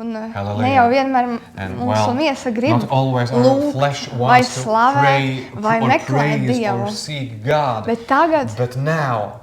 Un Hallelujah. ne jau vienmēr And, mūsu well, miesa grib not always our lūgt flesh vai wants to slavēt pray vai or meklēt praise Dievu. or seek God. Bet tagad But now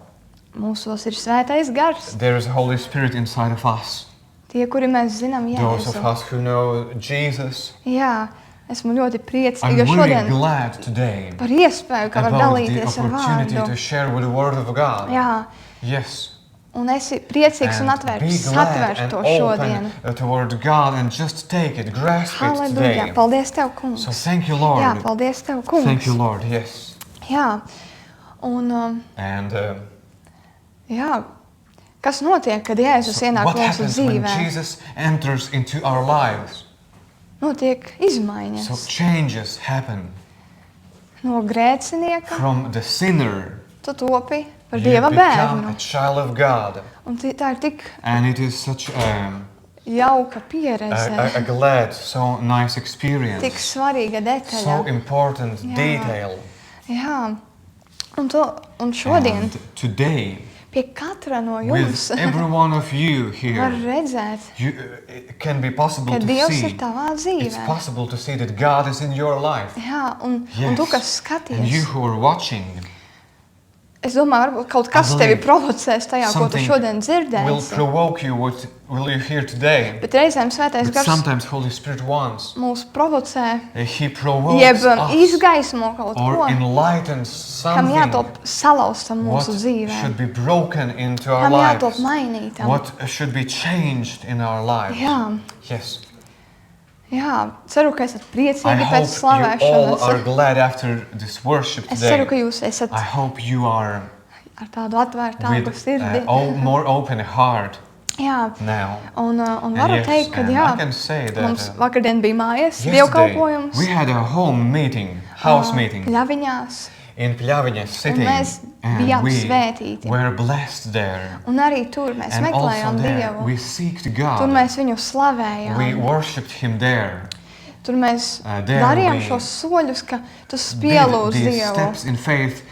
mūsos ir svētais gars. there is a Holy Spirit inside of us. Tie, kuri mēs zinām Those Jēzu. of us who know Jesus. Jā, esmu ļoti I'm priecīga really šodien glad today par iespēju, ka var about the dalīties ar opportunity vārdu. to share with the Word of God. Jā, Yes. un esi priecīgs un And atvērts be glad satvert and to open šodien. toward God and just take it, grasp it Halleluja, today. paldies Tev, kungs. So thank you, Lord. Jā, paldies Tev, kungs. Thank you, Lord. Yes. Jā, un And jā, kas notiek, kad Jēzus ienāk what mūsu happens when dzīvē? Jesus enters into our lives? Notiek So izmaiņas. changes happen. No grēcinieka From the sinner, tu topi par you Dieva become bērnu. a child of God. Un tā ir tik And it is such jauka pieredze, a glad, so nice experience. tik svarīga So detaļa. important Jā. detail. Jā, un šodien And today, pie katra no jums with every one of you var here, redzēt, it can be possible ka to Dievs see. ir tavā It's dzīvē. possible to see that God is in your life. Jā, un Yes. tu, kas And you skaties, who are watching es domāju, varbūt kaut kas I tevi believe provocēs tajā, ko tu something šodien will dzirdēsi. provoke you, what will you hear today? Bet reizēm svētais But gars sometimes Holy Spirit wants. mūs provocē, He provokes jeb us izgaismo kaut or ko, enlightens kam something jātop salauztam what mūsu dzīvē, should be broken into our kam jātop lives. mainītam. What should be changed in our lives. Jā, Yes. jā, ceru, ka esat I priecīgi hope pēc you all are slavēšanas. glad after this worship Es ceru, ka today. jūs esat I hope you are ar tādu atvērtāku with sirdi. more open heart Jā, now. un And varu yes, teikt, ka and jā, I can say that mums vakardien bija mājas yesterday dievkalpojums we had a home meeting, house meeting Pļaviņās, in Pļaviņas city, mēs and bijām we svētīti. were blessed there. Un arī tur mēs And also meklējām there Dievu. we seeked Tur God. mēs viņu We slavējām. worshipped Him there. Tur mēs there darījām we šos soļus, ka tu Did pielūdz these Dievu. steps in faith,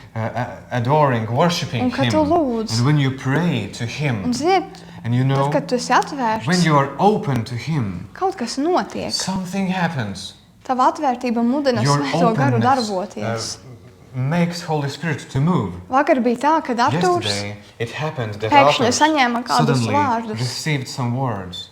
adoring, worshiping Un ka Him. tu lūdz. And when you pray to Un Him, ziniet, and you know, tad, kad tu esi atvērts, when you are open to Him, kaut kas notiek. something happens. Tava atvērtība mudina Your Svēto garu openness darboties. makes Holy Spirit to move. Vakar bija tā, ka Artūrs Yesterday, it happened that pēkšņi Arthur saņēma kādus suddenly vārdus received some words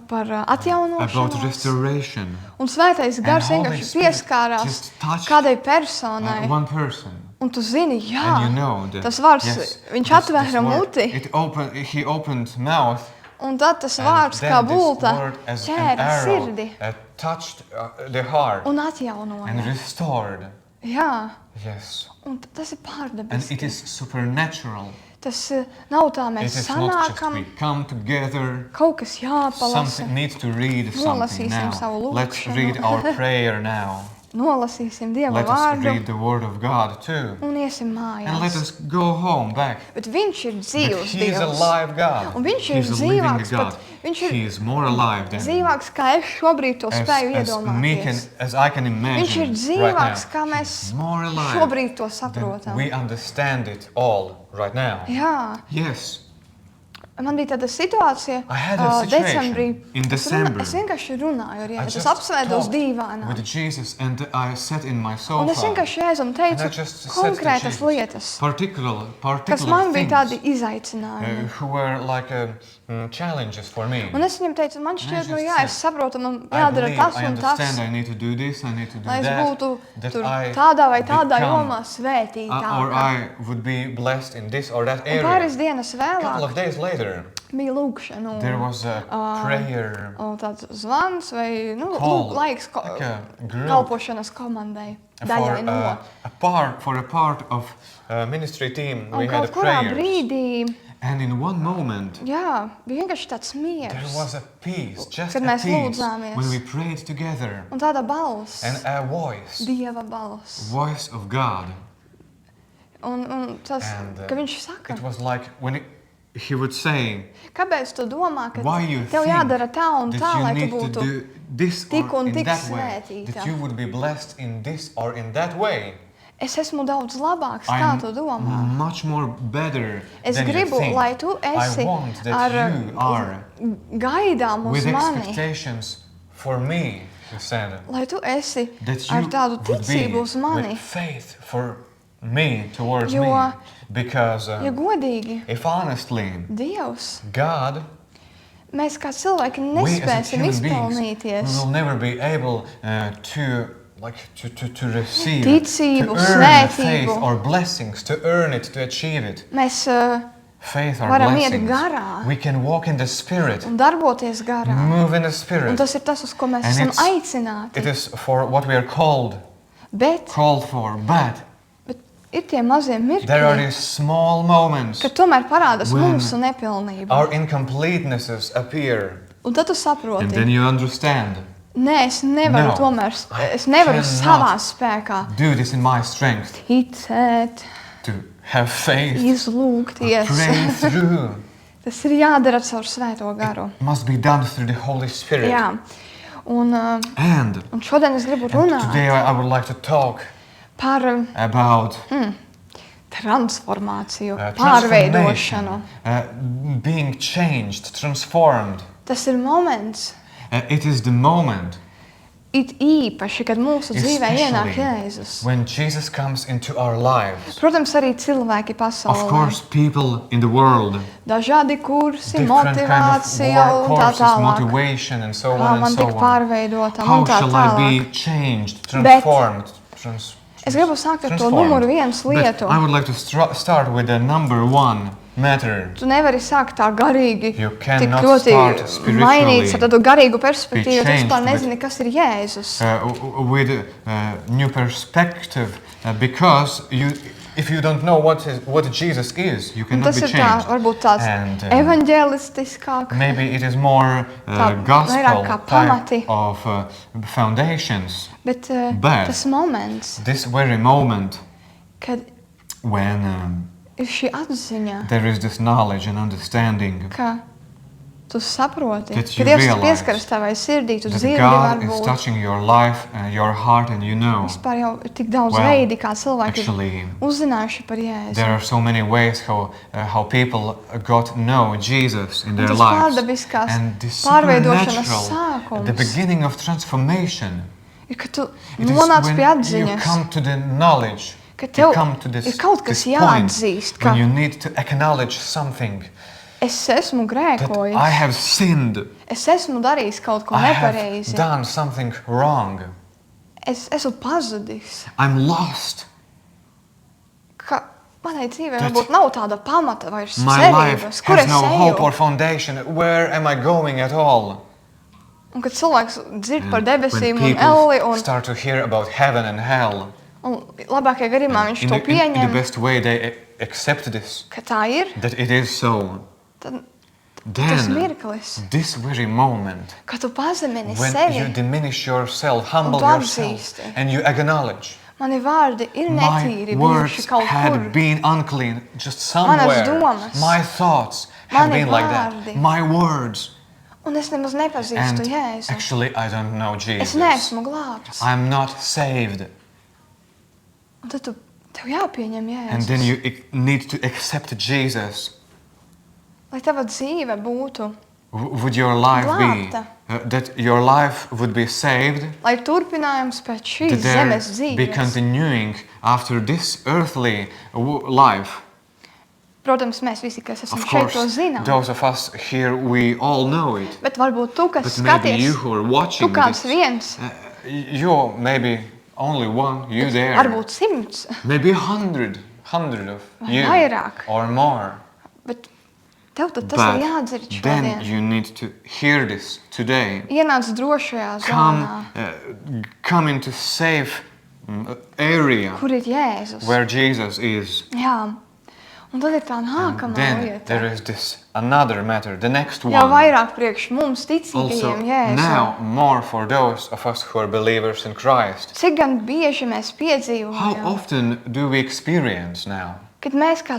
par about atjaunošanos. restoration. Un Svētais gars Holy vienkārši Spirit pieskārās just touched, kādai personai. One person. Un tu zini, jā, And you know that, tas vārds, yes, viņš this atvēra word, muti. he opened mouth, Un tad tas and vārds then kā this bulta word as an ķēra arrow, sirdi touched the heart un and atjaunoja. restored. Jā, Yes. un tas ir And it pārdabiski. is supernatural. Tas nav tā, It mēs is not just sanākam, we come together, kaut kas jāpalasa, something needs to read something Nolasīsim now. savu Let's lūkšanu. read our prayer now. nolasīsim Dieva Let us vārdu read the word of God too. un iesim And let mājās. us go home back. Bet viņš ir But dzīvs he is a Dievs. live God. Un viņš ir He is a living dzīvāks, God. pat viņš ir He is more alive than dzīvāks, kā es šobrīd to spēju as iedomāties. as I can imagine Viņš ir right dzīvāks, now. kā mēs He's more alive šobrīd to than saprotam. we understand it all right now. Jā, Yes. man bija tāda situācija I had a situation decembrī. in December. Es vienkārši runāju ar I Jēzu. Es just apsvētos talked dīvānā. with Jesus and I sat in my Un es sofa. vienkārši Jēzum And teicu I just said to konkrētas Jesus, lietas, particular kas man bija tādi things izaicinājumi. who were like challenges for me. Un es viņam teicu, man šķiet, nu just jā, said, es saprotu, man I jādara believe, tas I un tas, understand, I need to do this, I need to do lai es that. būtu that tur I tādā vai tādā become, jomā or svētītāka. I would be blessed in this or that Un area. pāris dienas A couple vēlāk of days later, bija lūkšana. there was a prayer Un tāds zvans vai call, laiks like a group kalpošanas komandai. for Daļai no. a part of ministry team. We Un had a kaut kurā prayer. brīdī, And in one moment, jā, bija vienkārši tāds there miers. was a peace, just Kad a mēs peace, lūdzāmies. when we prayed together. Un tāda balss, And a voice, Dieva balss. voice of God. Un tas, And, ka viņš saka, It was like when he would say, kāpēc tu domā, ka why you tev think jādara tā un tā, that you lai tu need to būtu do this tik or un in tik that way, svētīta. that you would be blessed in this or in that way. Es esmu daudz labāks, kā tu domā. much more better Es than you gribu, think. lai tu esi I want that ar you are gaidām with uz mani. expectations for me, you said. Lai tu esi That ar you tādu would be ticību uz mani. with faith for me, towards Jo, me. Because Ja godīgi, if honestly, Dievs, God, mēs kā cilvēki we as a nespēsim human beings, we izpelnīties will never be able to receive, Ticību, to earn faith svētību. or blessings, to earn it, to achieve it. Mēs Faith or varam iet blessings. garā We can walk in the Spirit, un darboties garā. move in the Un Spirit. tas ir tas, uz ko mēs And esam it's- aicināti. It is for what we are called for. But Bet ir tie mazie there are mirkļi, these small moments, kad tomēr parādās when mūsu nepilnība. our incompletenesses appear. Un tad tu And then saproti, you understand. nē, es nevaru No, tomēr, I es nevaru cannot. savā spēkā Do this in my strength. ticēt, To have faith. izlūgties. Pray through. Tas ir jādara caur Svēto garu. Must be done through the Holy Spirit. Jā. Un And šodien es gribu today runāt I would like to talk par about transformāciju, transformation, pārveidošanu. being changed, transformed. Tas ir moments, It is the moment, it īpaši, kad mūsu dzīvē ienāk especially Jēzus. when Jesus comes into our lives. Protams, arī cilvēki Of pasaulē. course, people in the world, Dažādi kursi, different kind motivācija of un tā courses, tālāk. motivation, and so Kā on man and so tik on. pārveidotam How un tā shall I tālāk. be changed, transformed? Es gribu sākt ar to transformed? numuru viens But lietu. I would like to start with the number one matter. Tu nevari sākt tā garīgi, You tik cannot ļoti start spiritually, mainīts ar tādu garīgu perspektīvu, jo tu changed vispār with- nezini, kas ir Jēzus. With a new perspective, because if you don't know what Jesus is, you Un cannot tas be ir tā, changed. varbūt tāds And, evaņģēlistiskāk. Maybe it is more Tā, gospel vairāk kā pamati. type of foundations. Bet Bet- tas moments, This very moment kad when ir šī atziņa, there is this knowledge and understanding ka tu saproti, That ka you Dievs realize pieskaras tavai sirdī, tu that dzirdi God is varbūt. touching your life, your heart, and you know. Vispār jau ir tik daudz Well, veidi, kā cilvēki Actually, ir uzzinājuši par Jēzu. there are so many ways how people got to know Jesus in their tas lives. pārdabiskās And the pārveidošanas supernatural, the sākums beginning of transformation, ir, ka tu it is nonāc when pie you atziņas, come to the knowledge, ka you tev come to this, ir kaut kas this point jāatzīst, ka when you need to acknowledge something, es esmu that grēkojis, I have sinned, es esmu darījis kaut ko I have nepareizi, done something wrong, es esmu pazudis, I'm lost. ka manai dzīvē That varbūt nav tāda pamata vairs My life cerības, kur has es no hope or eju. foundation. Where am I going at all? Un kad cilvēks dzird par When debesīm un people elli, un start to hear about heaven and hell, labākajā gadījumā viņš in to the, in the pieņem, best way they accept this, ka tā ir, that it is so, tad tas then mirklis, this very moment, kad tu pazemini when you sevi, diminish yourself, humble tu yourself, atzīsti. and you acknowledge, mani vārdi ir netīri my bijuši words kaut kur. had been unclean just somewhere. domas, My thoughts have mani been like that. vārdi. My words. Un es nemaz nepazīstu And Jēzu. actually, I don't know Es Jesus. neesmu glābts. I'm not saved. Un tad tev jāpieņem And then Jēzus. you need to accept Jesus. Lai tava dzīve būtu, Would your life be Glābta. that your life would be saved? lai turpinājums pēc šīs That there zemes be dzīves. continuing after this earthly life? Protams, mēs visi, kas esam Of šeit, to course, zinām. those of us here, we all know it. Bet varbūt tu, kas But maybe you skaties, who are tu watching kāds this, viens, you're maybe only one, you there. varbūt 100, Maybe 100 of vai you vairāk. or more. Bet tev tad tas But ir jādzird then šodien. you need to hear this today. Ienāc drošajā zonā, Come into safe area kur ir Jēzus. where Jesus is. Jā. Un tad ir tā nākamā Then lieta. there is this another matter, the next Jau one. vairāk priekš mums Also ticīgajiem Jēzum. now more for those of us who are believers in Christ. Cik gan bieži mēs How piedzīvojam, often do we experience now? kad mēs kā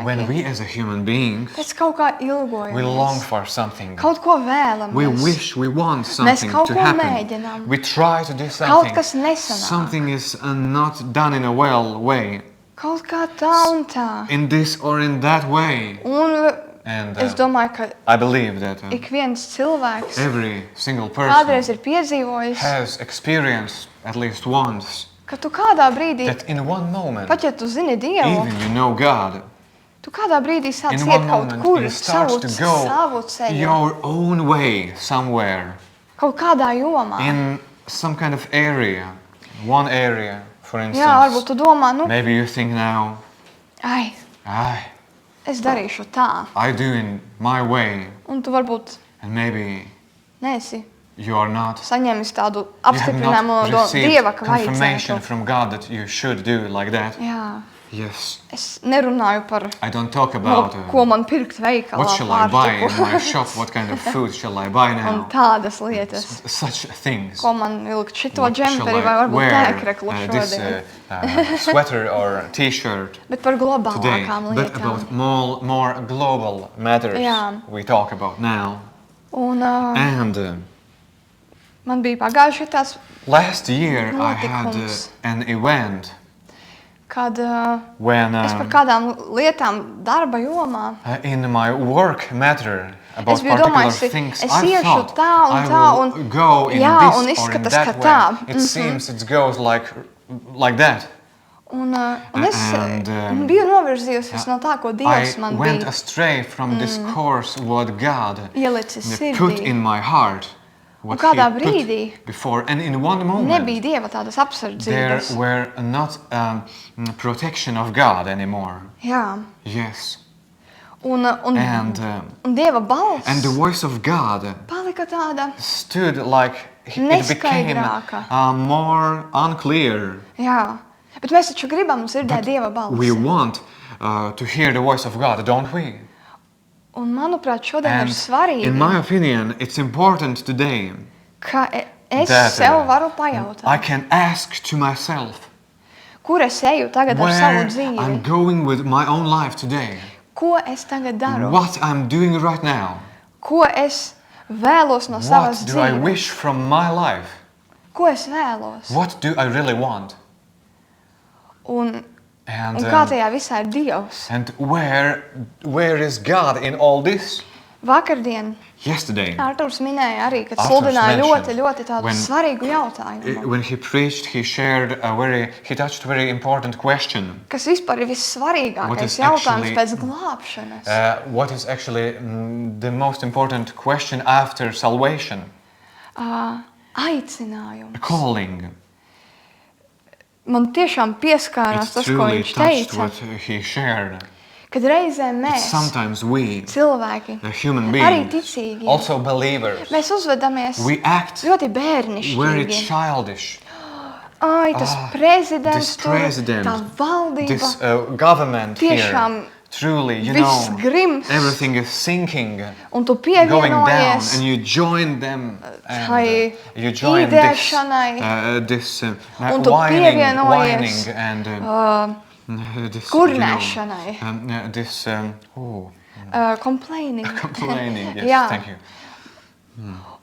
when cilvēki we as a human beings, pēc kaut kā we long ilgojamies, for something. kaut ko We vēlamies, wish, we want something kaut to ko happen. mēģinām. We try to do Kaut something. kas nesanāk. Something is not done in a well way, Kaut kā tā un tā. in this or in that way. Un And es domāju, ka I believe that ik viens cilvēks every single kādreiz person ir piedzīvojis, has experienced at least once ka tu kādā brīdī, that in one moment, pat ja tu zini Dievu, even you know God, tu kādā brīdī sāc in iet one kaut moment kur you start to go savu ceļu, your own way somewhere, kaut kādā jomā. in some kind of area, one area, for Jā, varbūt instance. tu domā, nu, Maybe you think now, ai, es darīšu tā. I do in my way, Un tu varbūt and maybe neesi you are not. saņēmis tādu You have apstiprinājumu not no received Dieva, ka confirmation vajadzētu. from God that you should do like that. Jā, Yes, es nerunāju par I don't talk no, about ko man pirkt veikalā, what shall I buy in pārtiku my shop, what kind of food shall I buy un now. tādas lietas. Such things. Ko man vilkt šito What shall džemperi vai I varbūt wear, tēkreklu this šodien. sweater or t-shirt Bet par today, globālākām but lietām. about more global matters Jā. we talk about now. Un And man bija pagājuši tāds, last year I had Notikums. an event kad when es par kādām lietām darba jomā, in my work matter about es biju particular domājusi, things, es I iešu thought tā un I tā, will un go in jā, un this or in izskatās, that ka way. tā. It seems it goes like that. Un es And, biju novirzījusies no tā, ko Dievs I man went bija astray from this course what God ielicis put sirdī. in my heart. What kādā he brīdī put before, and in one moment Nebija Dieva tādas there apsardzības. were not protection of God anymore. Jā. Yes, Un and Dieva balss the voice of God palika tāda, stood like it became Neskaidrāka. more unclear. jā. Bet mēs taču gribam dzirdēt Dieva We balsi. want to hear the voice of God, don't we? Un manuprāt, šodien And ir svarīgi, in my opinion, it's important today ka es that sev varu I pajautāt, can ask to myself kur es eju tagad ar savu where dzīvi, I'm going with my own life today, ko es tagad daru, what I'm doing right now, ko es vēlos no savas what do I dzīves, wish from my life, ko es vēlos. what do I really want, Un and kā tajā visā ir Dievs. and where is God in all this? Vakardien Yesterday, Arturs minēja arī, kad Arturs sludināja mentioned ļoti tādu when- svarīgu jautājumu, when he preached, he touched a very important question. kas vispār ir What vissvarīgākais is jautājums actually- pēc glābšanas. What is actually the most important question after salvation? Aicinājums. A calling. Man tiešām pieskārās It tas, ko truly viņš touched teica, what he shared. kad reizēm That mēs, sometimes we, cilvēki, the human arī beings, ticīgi, also believers, mēs uzvedamies we act ļoti very bērnišķīgi. childish. Ai, tas prezidents This tur, president, tā valdība, this government here, tiešām truly, you viss know, grims, everything is sinking, un tu going down, pievienojies and you join them, and tai you join īdēšanai, this Un tu whining pievienojies, and this, kurnēšanai, this complaining. complaining. Yes, Jā. thank you.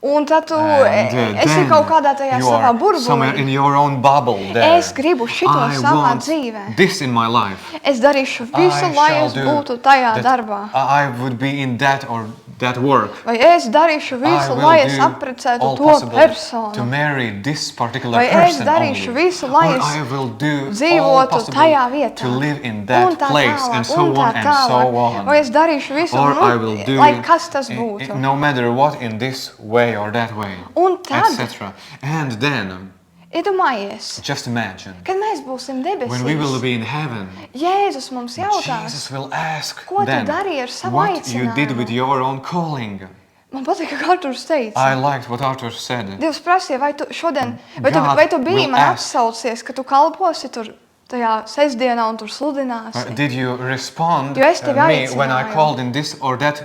Un tad tu And esi then kaut kādā tajā you savā are somewhere in burbulī. your own bubble there. Es gribu šito I savā want dzīvē. this in my life. Es darīšu visu, I lai shall es do būtu tajā that. darbā. I would be in that or that work. Vai es darīšu I visu, will lai es do apprecētu all to possible to personu. marry this particular Vai es person darīšu only. visu, lai Or es I will do all dzīvotu possible tajā vietā. to live in Un that tā place tālāk, and so un tā on and so tālāk. on. Vai es darīšu visu, Or I nu, will do lai kas tas būtu. no matter what in this way or that way, Un tad, etc. And then, iedomājies, just imagine, kad mēs būsim when we will debesīs, be in heaven, Jēzus mums jautās, Jesus will ask Ko tu then darīji ar savu what you did aicinājumu? with your own calling. man patīk, ka Arturs teica, I liked what Arthur said. Dievs prasīja, vai tu šodien, God vai tu biji will man ask. atsaucies, ka tu kalposi tur tajā sestdienā un tur sludināsi. Did you respond Jo es tevi me when I aicināju. called in this or that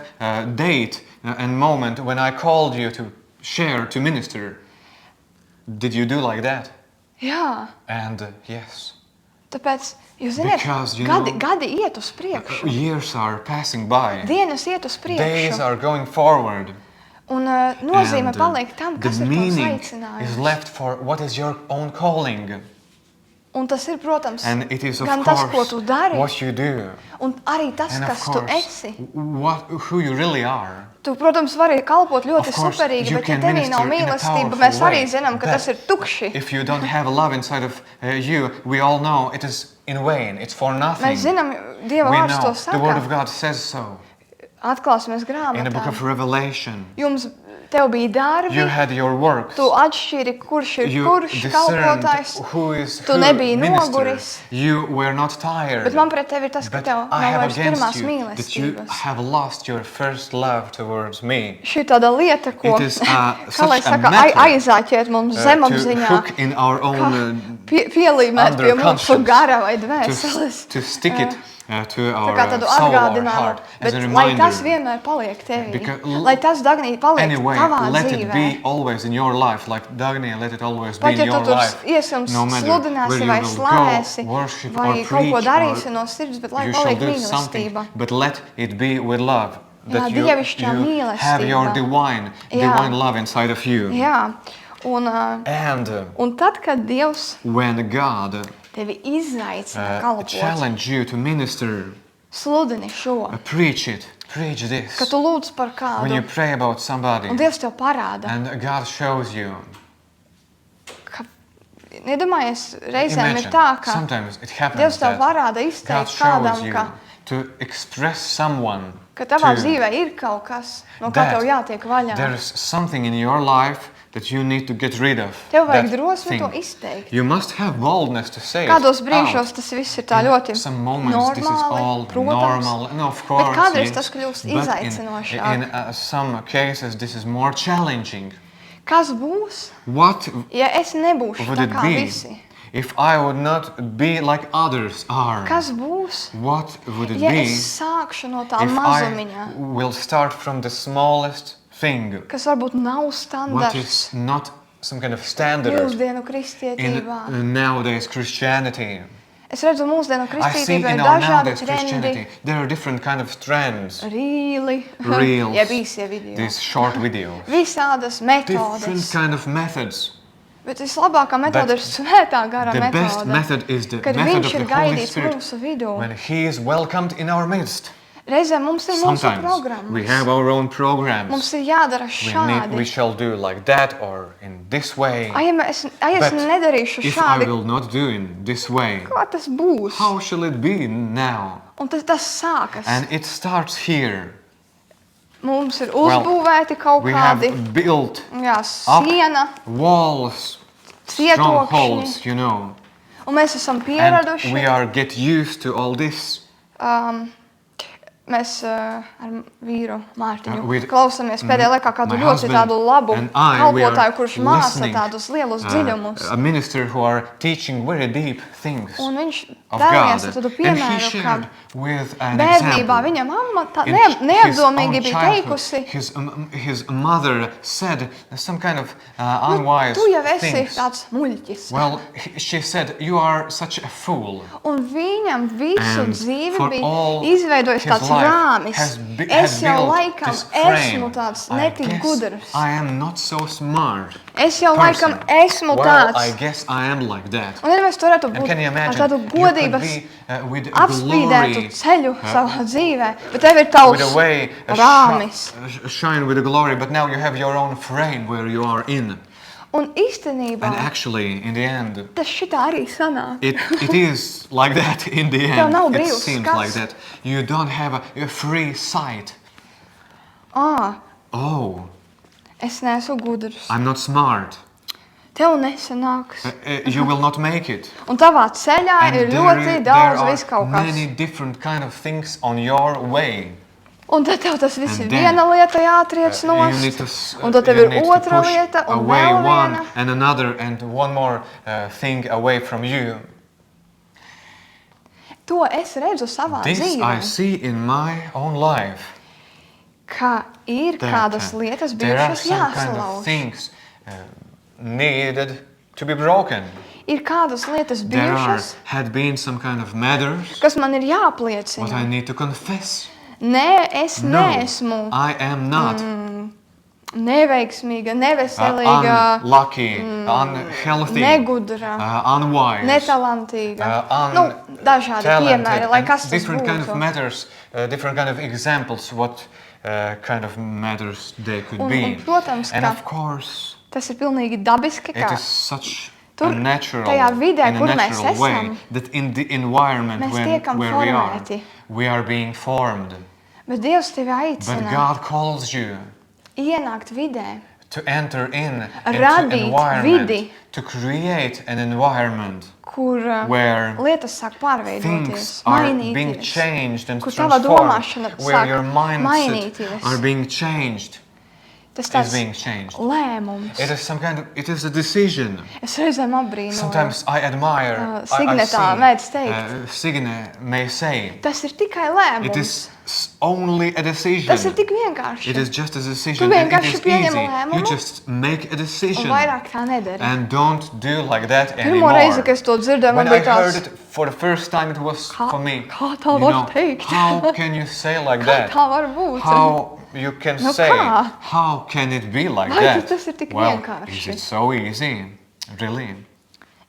date and moment when I called you to share, to minister? Did you do like that? Jā, And yes, Tāpēc, jūs zināt, Because, you gadi iet uz priekšu. years are passing by. Dienas iet uz Days priekšu. are going forward. Un nozīme And, paliek tam, the kas ir tavs meaning is aicinājums. left for what is your own calling. Un tas ir, protams, And it is, of gan tas, ko course, tu dari, what you do. un arī tas, And, of kas tu course, esi. who you really are. Tu, protams, vari kalpot ļoti Of course, superīgi, you bet ja can tevī nav minister in a mīlestība, powerful mēs arī way. zinām, ka But tas ir tukši. If you don't have love inside of you, we all know it is in vain. It's for nothing. Mēs zinām, Dieva We vārds know to the Word of saka. God says so. Atklāsimies In the book grāmatā. of Revelation, Tev bija darbi, you had your works. tu atšķiri, kurš ir You kurš discerned kalpotājs, who is tu who nebija minister. noguris. You were not tired. Bet man pret tevi ir tas, ka But tev I nav have vairs pirmās against you that you mīlestības. have lost your first love towards me. Šī tāda lieta, ko, It is, kā lai such a saka, matter, aizāķēt mums To zemapziņā, hook in our own pielīmēt under pie mūsu conscience, gara vai dvēseles. to stick it to Tā our kā tādu soul or atgādinājumu, heart as bet a lai tas reminder. vienmēr paliek tevī, Because lai tas Dagnī paliek Anyway, tavā let it dzīvē. be always in your life, like Dagny, let it always be Pat in ja tu your tur life. iesam No matter sludināsi where you vai will slavēsi, go, worship vai or kaut ko preach, darīsi or no sirds, bet lai you shall paliek do something, mīlestība. but let it be with love. Jā, That you dievišķā have your mīlestība. divine Jā. love inside of you. Jā, And un tad, kad Dievs when God tevi izaicina kalpot, challenge you to minister, sludini šo, preach ka this. tu lūdz par When you kādu, pray about somebody un Dievs tev parāda, and God shows you. ka, iedomājies, reizēm ir Imagine, tā, ka sometimes it happens Dievs tev that parāda God izteikt shows kādam, you ka, to express someone ka tavā to dzīvē ir kaut kas, no kā that tev jātiek vaļā. there's something in your life that you need to get rid of. Tev vajag that drosmi thing. to izteikt. You must have boldness to say Kādos it brīžos out. tas viss ir tā In ļoti some moments this is all normāli, protams, normal. No, of course, kādreiz yes. tas kļūst But izaicinošāk. in some cases this is more challenging. Kas būs, What ja es nebūšu would tā it kā be visi? if I would not be like others are? Kas būs, What would it ja be es sākšu no tā if mazumiņa, I will start from the smallest thing? kas varbūt nav What standarts is not some kind of standard mūsdienu in kristietībā? nowadays Christianity? Es redzu, mūsdienu I see kristībā in ir our dažādi nowadays trendi, Christianity there are different kind of trends. rīli, Reels, jeb īsie video, these short videos, visādas different metodes. kind of methods. Bet vislabākā metode But ir svētā gara The best metode, method is the kad method viņš of ir the Holy gaidīts Spirit mūsu vidū. when He is welcomed in our midst. Reizēm mums ir mūsu Sometimes we programmas. have our own programs. Mums ir jādara We šādi. shall do like that or in this way. Ai, ja es But nedarīšu if I šādi, will not do in this way, kā tas būs? how shall it be now? Un tas sākas. And it starts here. Mums ir uzbūvēti kaut We kādi, have built jā, up siena, walls, cietokšņi, strongholds, you know. un mēs esam And we pieraduši. are get used to all this. Mēs ar vīru Mārtiņu with- klausāmies pēdējā laikā kādu my ļoti husband tādu labu and I, we are kalpotāju, kurš māca listening, tādus lielus dziļumus. A minister who are teaching very deep things Un viņš of dalījās God. ar tādu And he piemēru, ka shared with an bērnībā example. viņa mamma tā In his neapdomīgi own bija childhood, teikusi, his mother said some kind of unwise tu jau esi things. tāds muļķis. Well, she said, you are such a fool. Un viņam visu And dzīvi for bija all izveidojis his tāds life rāmis. has Es jau built laikam this frame. esmu tāds I netik guess gudrs. I am not so smart. Es jau person. laikam esmu Well, I tāds. guess I am like that. Un ja mēs varētu And būt can you ar imagine? tādu You could godības be with apspīdētu glory, ceļu savā dzīvē, bet tev ir with tavs a way rāmis. shine with the glory, but now you have your own frame where you are in. Un īstenībā And actually, in the end, tas šitā arī sanāk. it is like that in the Tev nav end. It brīvs seems skats. like that. You don't have a free sight. Oh, Es neesmu gudrs. I'm not smart. Tev nesanāks. You will not make it. Un tavā ceļā ir ļoti there daudz are viskaut kas. many different kind of things on your way. Un tad tev tas viss ir And then, viena lieta jātriec You need nost. to, Un tad tev you ir need to otra push lieta un away vēl one viena. and another and one more thing away from you. To es redzu savā This I dzīvē, see in my own life. ka ir That, kādas lietas there are bijušas some kind of jāsalauž. things needed to be broken. Ir kādas lietas bijušas, Had been some kind of matters kas man ir what I jāapliecina. need to confess. Nē, es No, neesmu I am not neveiksmīga, neveselīga, unlucky, unhealthy, negudra, unwise, netalantīga. Dažādi piemēri, lai kas tas different kind of būtu. matters, different kind of examples, what kind of matters they could be. Protams, And ka of course, tas ir pilnīgi dabiski, it ka is such Tur, a natural, tajā vidē, in a kur mēs natural way, esam, that in the environment mēs tiekam where formēti. we are being formed. Bet Dievs tevi But aicina God calls you ienākt vidē, to enter in into radīt environment, vidi, to create an environment kur where lietas sāk pārveidoties, things are being mainīties, changed and kur tava transformed, domāšana where your sāk mindset mainīties. are being changed, Tas is tāds being changed. lēmums. It is some kind of, it is a decision. Es reizēm apbrīnoju. Sometimes I admire, Signe tā mēdz teikt. Signe may say, Tas ir tikai it lēmums. is only a decision. Tas ir tik vienkārši. It is just a decision Tu and it vienkārši is pieņem easy. lēmumu You just make a Un decision vairāk tā nedara. and don't do like that Pirmo reizi, anymore. kad es to dzirdēju, man When I bija heard tāds, it for the first time, it was Kā- for me. kā tā var teikt? How can you say like kā that? tā var būt? How you can Nu say, kā? how can it be like Vai that? tas ir tik Well, vienkārši? is it so easy? Really?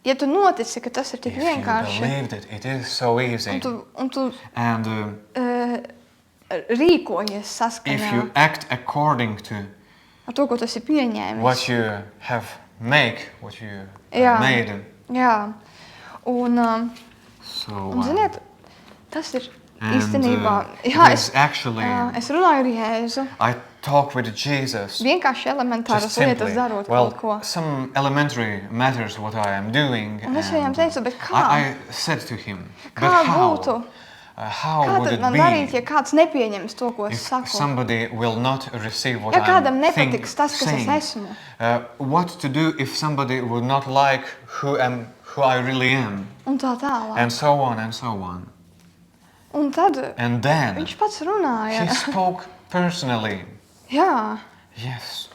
Ja tu notici, ka tas ir tik If you vienkārši, believed it is so easy. un tu And rīkojies if saskaņā you act according to ar to, ko tu esi pieņēmis. what you have what you Jā. made. Jā. Un So, ziniet, tas ir and, īstenībā, it jā, is actually, es runāju ar Jēzu, I talk with Jesus. vienkārši elementāras Just lietas simply, darot well, kaut ko. some elementary matters what I am doing. Un es viņam and teicu, bet kā? I said to him, but Kā how? būtu? How Kā would tad it man darīt, be ja kāds nepieņems to, ko es if saku? somebody will not receive what Ja kādam I'm nepatiks tas, kas es saying? esmu. What to do if somebody would not like who I really am? Un tā tālāk. And so on and so on. Un tad And then viņš pats runāja. he spoke personally. Jā, Yes.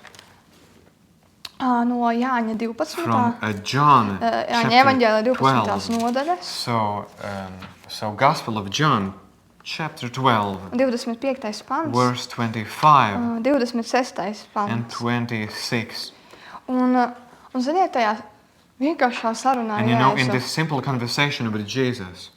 no Jāņa 12. From John Jāņa chapter evaņģēlija 12. 12. nodaļas, So Gospel of John, chapter 12, 25. pants, verse 25 26. and pants. 26. Un ziniet, tajā vienkāršā sarunā And you know, in Jēzu, this simple conversation with Jesus,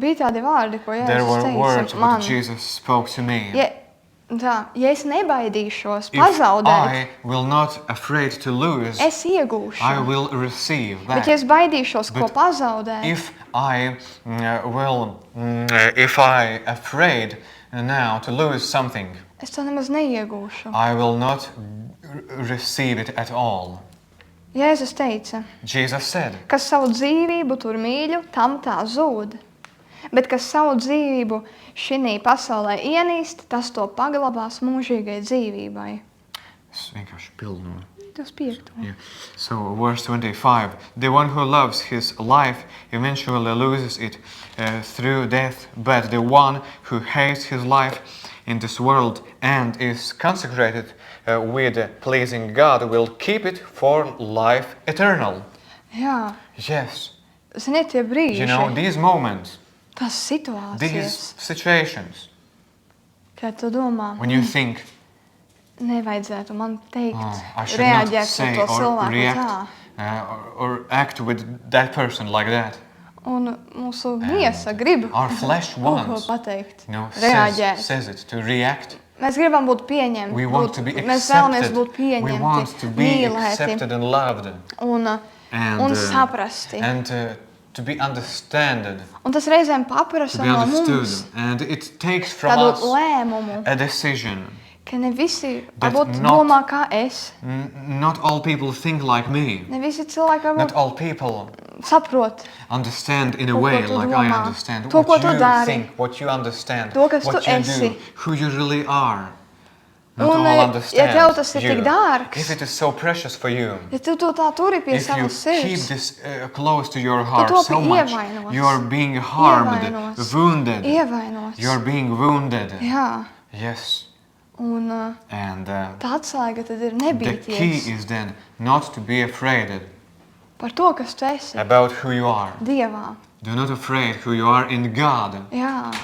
bija tādi vārdi, ko there were Jēzus words teica what man. Jesus spoke to me. Ja es nebaidīšos If pazaudēt, I will not afraid to lose, es iegūšu. I will receive Bet ja that. es baidīšos, ko But pazaudēt, If I if I afraid now to lose something, es to nemaz neiegūšu. I will not receive it at all. Jēzus teica, Jesus said, kas savu dzīvību tur mīļu, tam tā zūd. Bet kas savu dzīvību šinī pasaulē ienīst, tas to paglabās mūžīgai dzīvībai. es vienkārši pilnu. 25. Yeah. So verse 25, the one who loves his life eventually loses it through death, but the one who hates his life in this world and is consecrated with pleasing God will keep it for life eternal. Jā, Yes, ziniet, tie brīži, you know, these moments, tās situācijas, these situations, kad tu domā, when you think, nevajadzētu man teikt, I should not reaģēt say par to or cilvēku tā. react or act with that person like that. Un mūsu miesa grib Our flesh kaut ko wants, pateikt, you know, reaģēt. says it, to react. Mēs gribam būt pieņemti, We want to be mēs vēlamies accepted. būt We want to pieņemti, be mīlēti accepted and loved un saprasti. and to be understood, Un tas reizēm to paprasa be no understood. mums And it takes from tādu us lēmumu, a decision. ka ne visi That varbūt not- domā kā es. Not all people think like me. Ne visi cilvēki Not varbūt all people saprot understand in a To, ko way tu like I domā. understand. To, ko What tu you dari. think, what you understand, To, kas what tu you esi. do, who you really are. Not Un, all ja understand tev tas ir you. tik dārgs, If it is so precious for you, ja tu to tā turi pie if you savas keep sirds, this close to your heart topi so much, ievainots. you are being harmed, Ievainots. wounded. ievainots. You are being wounded. Jā, Yes. Un And tā atslēga tad ir the nebīties key is then not to be afraid par to, kas tu esi about who you are. Dievā. Do not afraid who you are in God. Jā.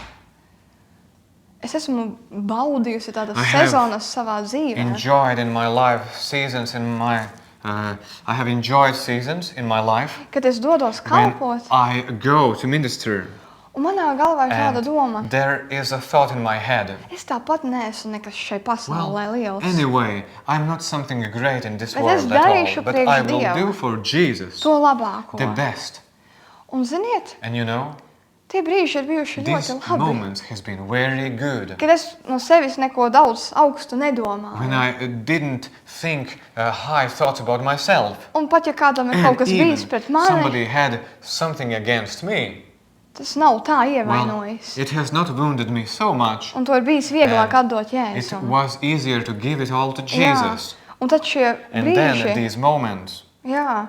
Es esmu baudījusi tādas I have sezonas savā dzīvē, Enjoyed in my life seasons in my I have enjoyed seasons in my life kad es dodos when kalpot, I go to minister, un manā galvā ir tāda doma, and there is a thought in my head. es tāpat neesmu nekas šai pasaulē Well, liels. anyway, I'm not something great in this Bet world es at all, darīšu but priekš I will Dieva do for Jesus To labāko. the best. Un ziniet, And you know, tie brīži ir bijuši this ļoti labi. moment has been very good. Kad es no sevis neko daudz augstu When nedomāju. I didn't think high thoughts about myself. Un pat ja kādam ir kaut And kas bijis even pret mani, somebody had something against me. tas nav tā Well, ievainojis. it has not wounded me so much. Un to ir bijis vieglāk And atdot It Jēzum. was easier to give it all to Jā. Jesus. Un tad šie And then brīži, these moments jā,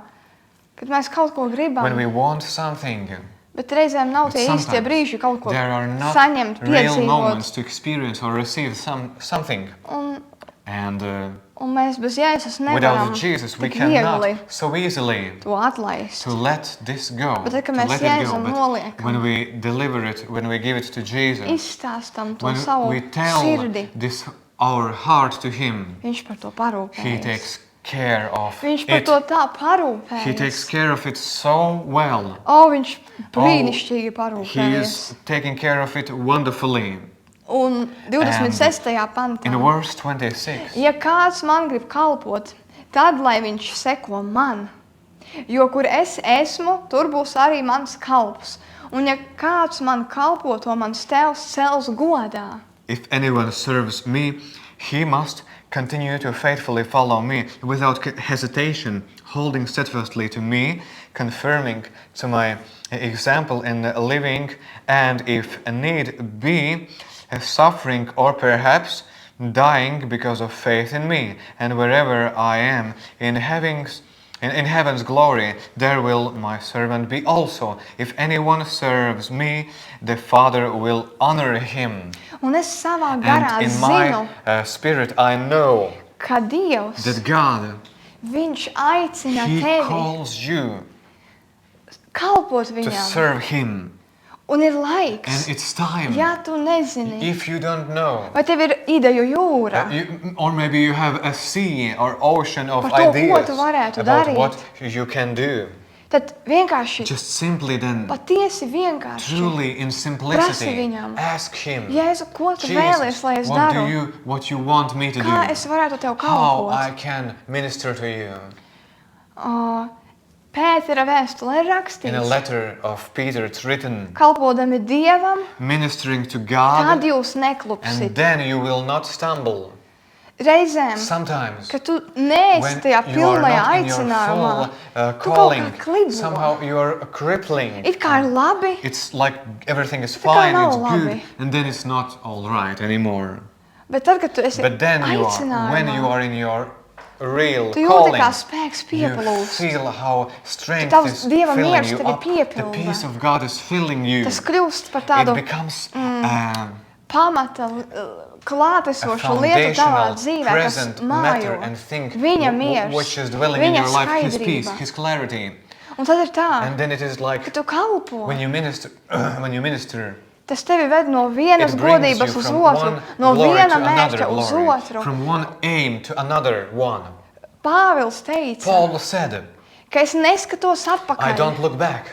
kad mēs kaut ko gribam, when we want something, bet reizēm nav but tie īstie sometimes brīži kaut ko there are not saņemt, real moments piedzīvot. to experience or receive something. And Un mēs bez Jēzus nevaram without Jesus, we tik viegli cannot so easily to atlaist. to let this go, Bet tad, kad to mēs let it go. Jēzum But noliekam, when we deliver it, when we give it to Jesus, izstāstam to when savu we tell sirdi, this our heart to Him, viņš par to He parūpējas. takes care of Viņš par it. to tā He takes parūpējas. care of it so well. O, viņš brīnišķīgi He parūpējas. is taking care of it wonderfully. Un 26. pantā. In verse 26, Ja kāds man grib kalpot, tad lai viņš seko man. Jo kur es esmu, tur būs arī mans kalps. Un ja kāds man kalpo, to mans tēvs cels godā. if anyone serves me, he must continue to faithfully follow me without hesitation, holding steadfastly to me, confirming to my example in living, and if need be, suffering or perhaps dying because of faith in me. And wherever I am in heaven's glory, there will my servant be also. If anyone serves me, the Father will honor him. Un es savā garā And in zinu, my spirit I know ka Dievs, that God, viņš aicina He tevi calls you kalpot to viņam. serve Him. Un ir And laiks, it's time. ja tu nezini, If you don't know, vai tev ir ideju jūra, or maybe you have a sea or ocean of Par to, ko ideas tu varētu about darīt. what you can do. tad vienkārši, Just simply then, patiesi vienkārši truly in prasi simplicity, viņam, ask Him, Jēzu, ko tu vēlies, lai es what daru? what you want me to Kā do? es varētu tev How I kalpot? can minister to you? Pētera vēstulē ir In a rakstīts, letter of Peter, it's written, kalpodami Dievam, ministering to tad God, jūs and neklupsit. then you will not stumble. Reizēm, Sometimes, kad tu neesi when tajā you are pilnajā not in your aicinājumā, full tu kaut calling, kā klibo. somehow you are crippling. It kā ir labi, It's like everything is Tā kā fine, nav it's good, labi. and then it's not all right anymore. bet tad, kad tu esi But then when you aicinājumā, are in your real tu jūti, calling, kā spēks you pieplūst. feel how strength Tavs is Dieva filling miers you tevi up. The piepilda. peace of God is filling you. Tas kļūst par It tādu becomes pamata a klātesošu lietu tavā foundational, dzīvē, kas present matter mājo. and think Viņa miers, which is dwelling in viņa your life, His peace, skaidrība. His clarity. Un tad ir tā, And then it is ka like tu kalpo. when you minister, Tas tevi ved no vienas it brings godības you uz from otru, one no glory viena to another mērķa uz glory, otru. from one aim to another one. Pāvils teica, Paul said, ka es neskatos I atpakaļ, don't look back,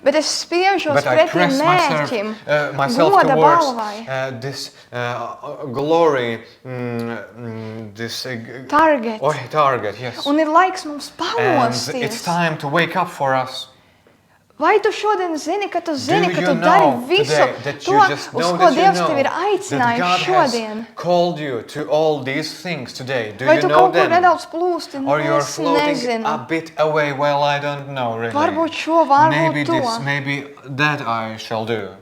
bet es spiežos but I pretī press mērķim, myself goda towards balvai, this glory, this target. target, yes. Un ir laiks mums And it's pamosties. time to wake up for us. Vai tu šodien zini, ka tu zini, Do ka you tu know dari visu today that to, you just uz know ko that you Dievs know tevi ir that aicinājis God šodien? has called you to all these things today? Do Vai you tu know kaut kur them? nedaudz plūsti? Or you're Es floating nezinu. a bit away? Well, I don't know really. Varbūt šo, varbūt to. Maybe that I shall do.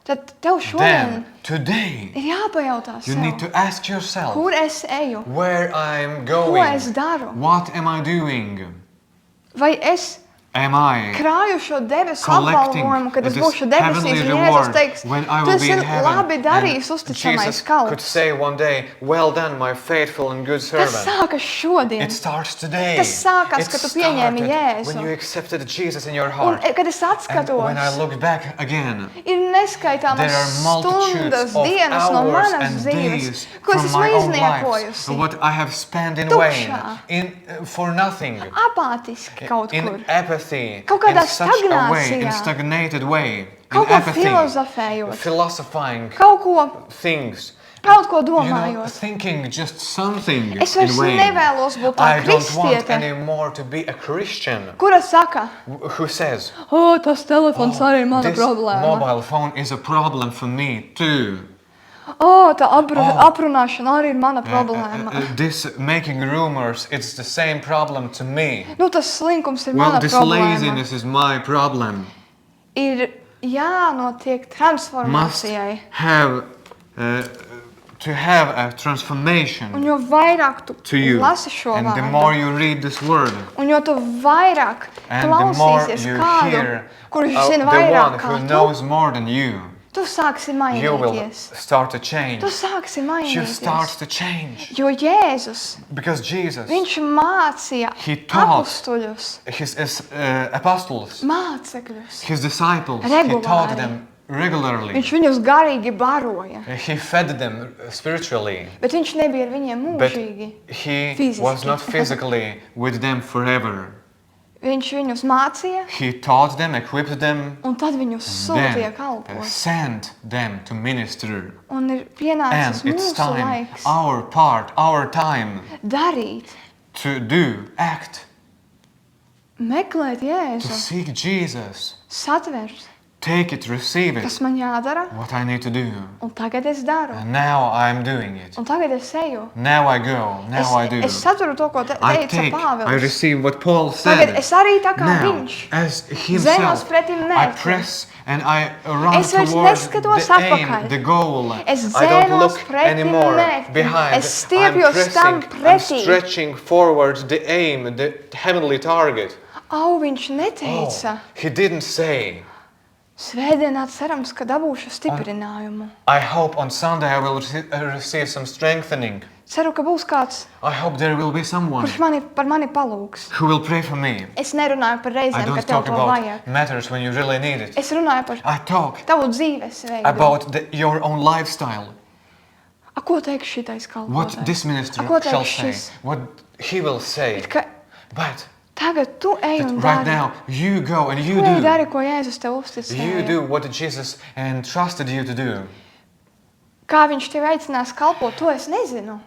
Tad tev šodien Then, today, ir jāpajautā you need sev, to ask yourself kur es eju, where I'm ko going. es daru. What am I doing? Vai es am I krāju šo debesu collecting apbalvojumu, kad es this būšu debesīs, heavenly un Jēzus reward teiks, when I tu will be esi in heaven? labi darījis, And uzticamais Jesus could kalps. say one day, well done, my faithful and good Tas servant. sākas šodien. It starts today. Tas sākās, It kad tu pieņēmi started Jēzu. when you accepted Jesus in your Un, heart. kad es And atskatos, when I look back again, ir neskaitāmas there are multitudes stundas, of dienas no hours manas and dzīves, days ko es from esmu my own life, izniekojusi. what I have spent in Tukšā. vain, for nothing, Apātiski kaut in kur. apathy, Kaut kādā in such a way, in stagnācijā. stagnated way, in Kaut ko apathy, filozofējot. philosophizing Kaut ko things, domājot. thinking just something Es in vairs vain. nevēlos būt tā I don't want kristiete, anymore to be a Christian kura saka, who says, tas telefons arī ir mana this problēma. mobile phone is a problem for me too. Tā aprunāšana arī ir mana problēma. This making rumors, it's the same problem to me. Tas slinkums ir Well, mana this problēma. laziness is my problem. Ir jānotiek Must transformācijai. have to have a transformation Un jo vairāk tu to you. lasi šo And the more vārdu, you read this word, un jo tu vairāk and the more klausīsies you kādu, hear kurš the zina one vairāk who kā knows more than you, tu sāksi you will mainīties. start to change. Tu sāksi You start mainīties. to change. Jo Jēzus, Because Jesus, viņš mācīja He taught apustuļus, his apostles, mācekļus. his disciples, He Regulāri. taught them regularly. Viņš viņus garīgi baroja, He fed them spiritually, bet viņš nebija ar viņiem but mūžīgi. He Physically. was not physically with them forever. Viņš viņus mācīja, He taught them, equipped them, un tad viņus sūtīja then kalpot. sent them to minister. Un ir And pienācis it's mūsu time, laiks our part, our time darīt, to do, act, meklēt to Jēzu, seek Jesus. satvert, Take it, receive it, kas man jādara, what I need to do. un tagad es daru. And now I'm doing it. Un tagad es eju. Now I go, now I do. Es saturu to, ko I teica take, I Pāvils. receive what Paul Tagad said. es arī tā kā Now, viņš. as Zenos himself, pretim I mērķim. press and I run Es vairs towards neskatos the aim, atpakaļ. the goal. Es I don't zenos look pretim anymore mērķim. behind. Es I'm stiepjos tam pressing, I'm pretī. stretching forward the aim, the heavenly target. Viņš neteica. He didn't say, Svētdienā cerams, ka dabūšu stiprinājumu. I hope on Sunday I will receive some strengthening. Ceru, ka būs kāds, I hope there will be someone kurš par mani palūgs. who will pray for me. Es nerunāju par I reizēm, don't kad tev talk to about vajag. matters when you really need it. Es runāju par I talk tavu dzīvesveidu. about your own lifestyle. Ko teiks šitais What kalpotājs? this minister Ko shall teiks say, šis? what he will say. Ka But tagad tu ej un right dari. now, you go and Tu you ej do. dari, ko Jēzus tev You uzticēja. do what Jesus entrusted you to do. Kā viņš tev aicinās kalpot, to es nezinu.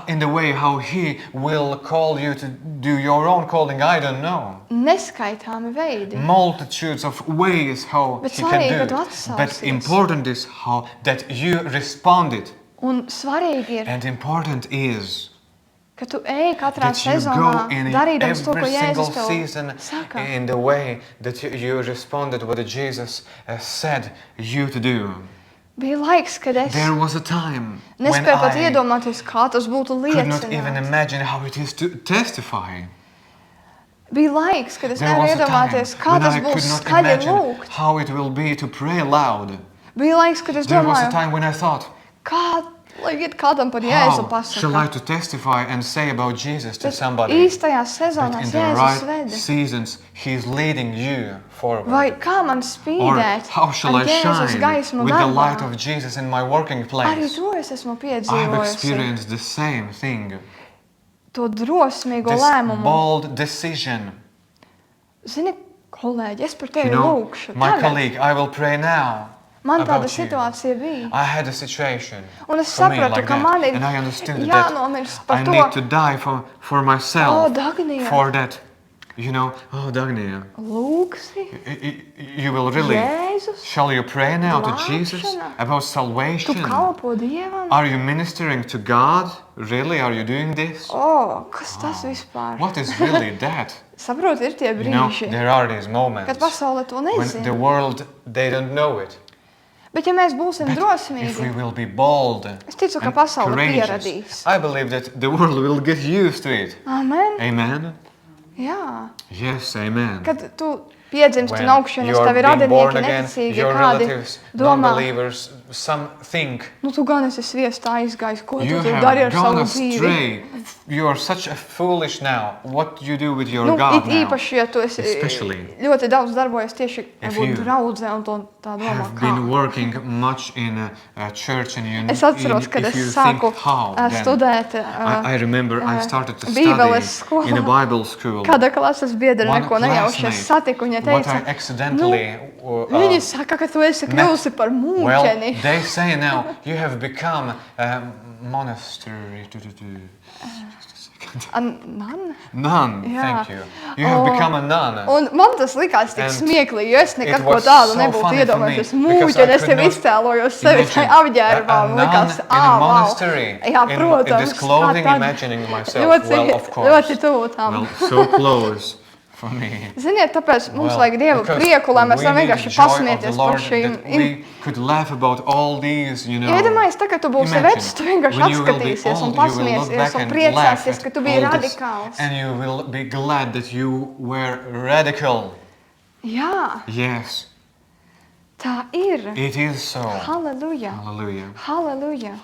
In the way how he will call you to do your own calling, I don't know. Neskaitāmi veidi. Multitudes of ways how Bet he svarīgi, can ka do tu it. atsaucies. But important is how that you responded. Un svarīgi ir, And important is ka tu ej katrā that you sezonā, go in darīdams to, ko every single Jēzus tev season saka. in the way that you responded what Jesus said you to do. Bija laiks, kad es There was a time when nespēju pat I iedomāties, kā tas būtu could not even liecināt. imagine how it is to testify. Bija laiks, kad es There nevaru was a time iedomāties, kā when tas I būs could not skaļi imagine lūgt. how it will be to pray aloud. Bija laiks, kad es There was a domāju, time when I thought, kā, lai iet kādam par Jēzu how shall I pasaka. to testify and say about Jesus to Bet somebody? īstajās But sezonās in the Jēzus right veda. seasons, He is leading you forward. Vai kā man Or spīdēt how shall ar I Jēzus shine gaismu with the light darbā? of Jesus in my working Arī place? to es esmu I have piedzīvojusi. experienced the same thing. To drosmīgo This lēmumu. bold decision. Zini, kolēģi, es par You tevi know, lūkšu. my Tagad. colleague, I will pray now. Man tāda about you. situācija bija. I had a situation Un es for me sapratu, like ka that, man ir and I understood that jānomirst par I to. need to die for myself, Dagnija. for that, you know, Dagnija, Lūksi, you will really, Jēzus, shall you pray now to Jesus Glābšana. about tu salvation? kalpo Dievam. Are you ministering to God? Really, are you doing this? Kas tas vispār? What is really that? Saproti, ir tie You know, brīži, there are these kad moments pasaule to when the nezina. world, they don't know it. Bet ja mēs būsim But if we drosmīgi, will be bold es ticu, ka and pasaule courageous, pieradīs. I believe that the world will get used to it. Amen. Amen. Jā. Yes, amen. Kad tu piedzimsti When un augšanas, you are tev ir being born radinieki again, neticīgi, your kādi relatives, domā, non-believers, some think tu gan esi sviestā izgājis, ko you tu dari have ar savu gone dzīvi. astray. You are such a foolish now. What do you do with your It God now? īpaši, ja tu esi Especially ļoti daudz darbojies tieši if varbūt you draudzē un to tā domā, have kā. been working much in a church and you, Es atceros, kad if es you sāku think how, then studēt I remember I started to Bībeles study in a skolā. Bible school. Kāda klases biedra One neko nejauši es classmate, satiku, viņa what teica, I accidentally viņi saka, ka tu esi kļuvusi par well, mūķeni. they say now you have become a monastery. Just a second. Man? Nun, Jā. thank you. You have become a nun. Un man tas likās tik And smieklīgi, jo es nekad it ko was tādu so nebūtu funny for iedomājies. me, Es because I mūķeni, es could tev not iztēlojos sevi imagine apģērbā a un nun likās, in a wow. monastery, Jā, in protams. this clothing, kā tad. imagining myself, well, of course. Ļoti tuvu tam. Well, so close for me. Ziniet, tāpēc mums Well, vajag Dieva because prieku, lai mēs we varam need vienkārši the joy of pasmieties the par Lord šīm. that we could laugh about all these, you know. Iedomājies, tā, ka tu būsi Imagine, vecs, tu vienkārši when you will be atskatīsies un old, you will look pasmiesies back un and priecāsies, laugh ka at tu biji all this, radikāls. and you will be glad that you were radical. Jā, Yes, tā ir. it is so. Halleluja. Hallelujah. Halleluja.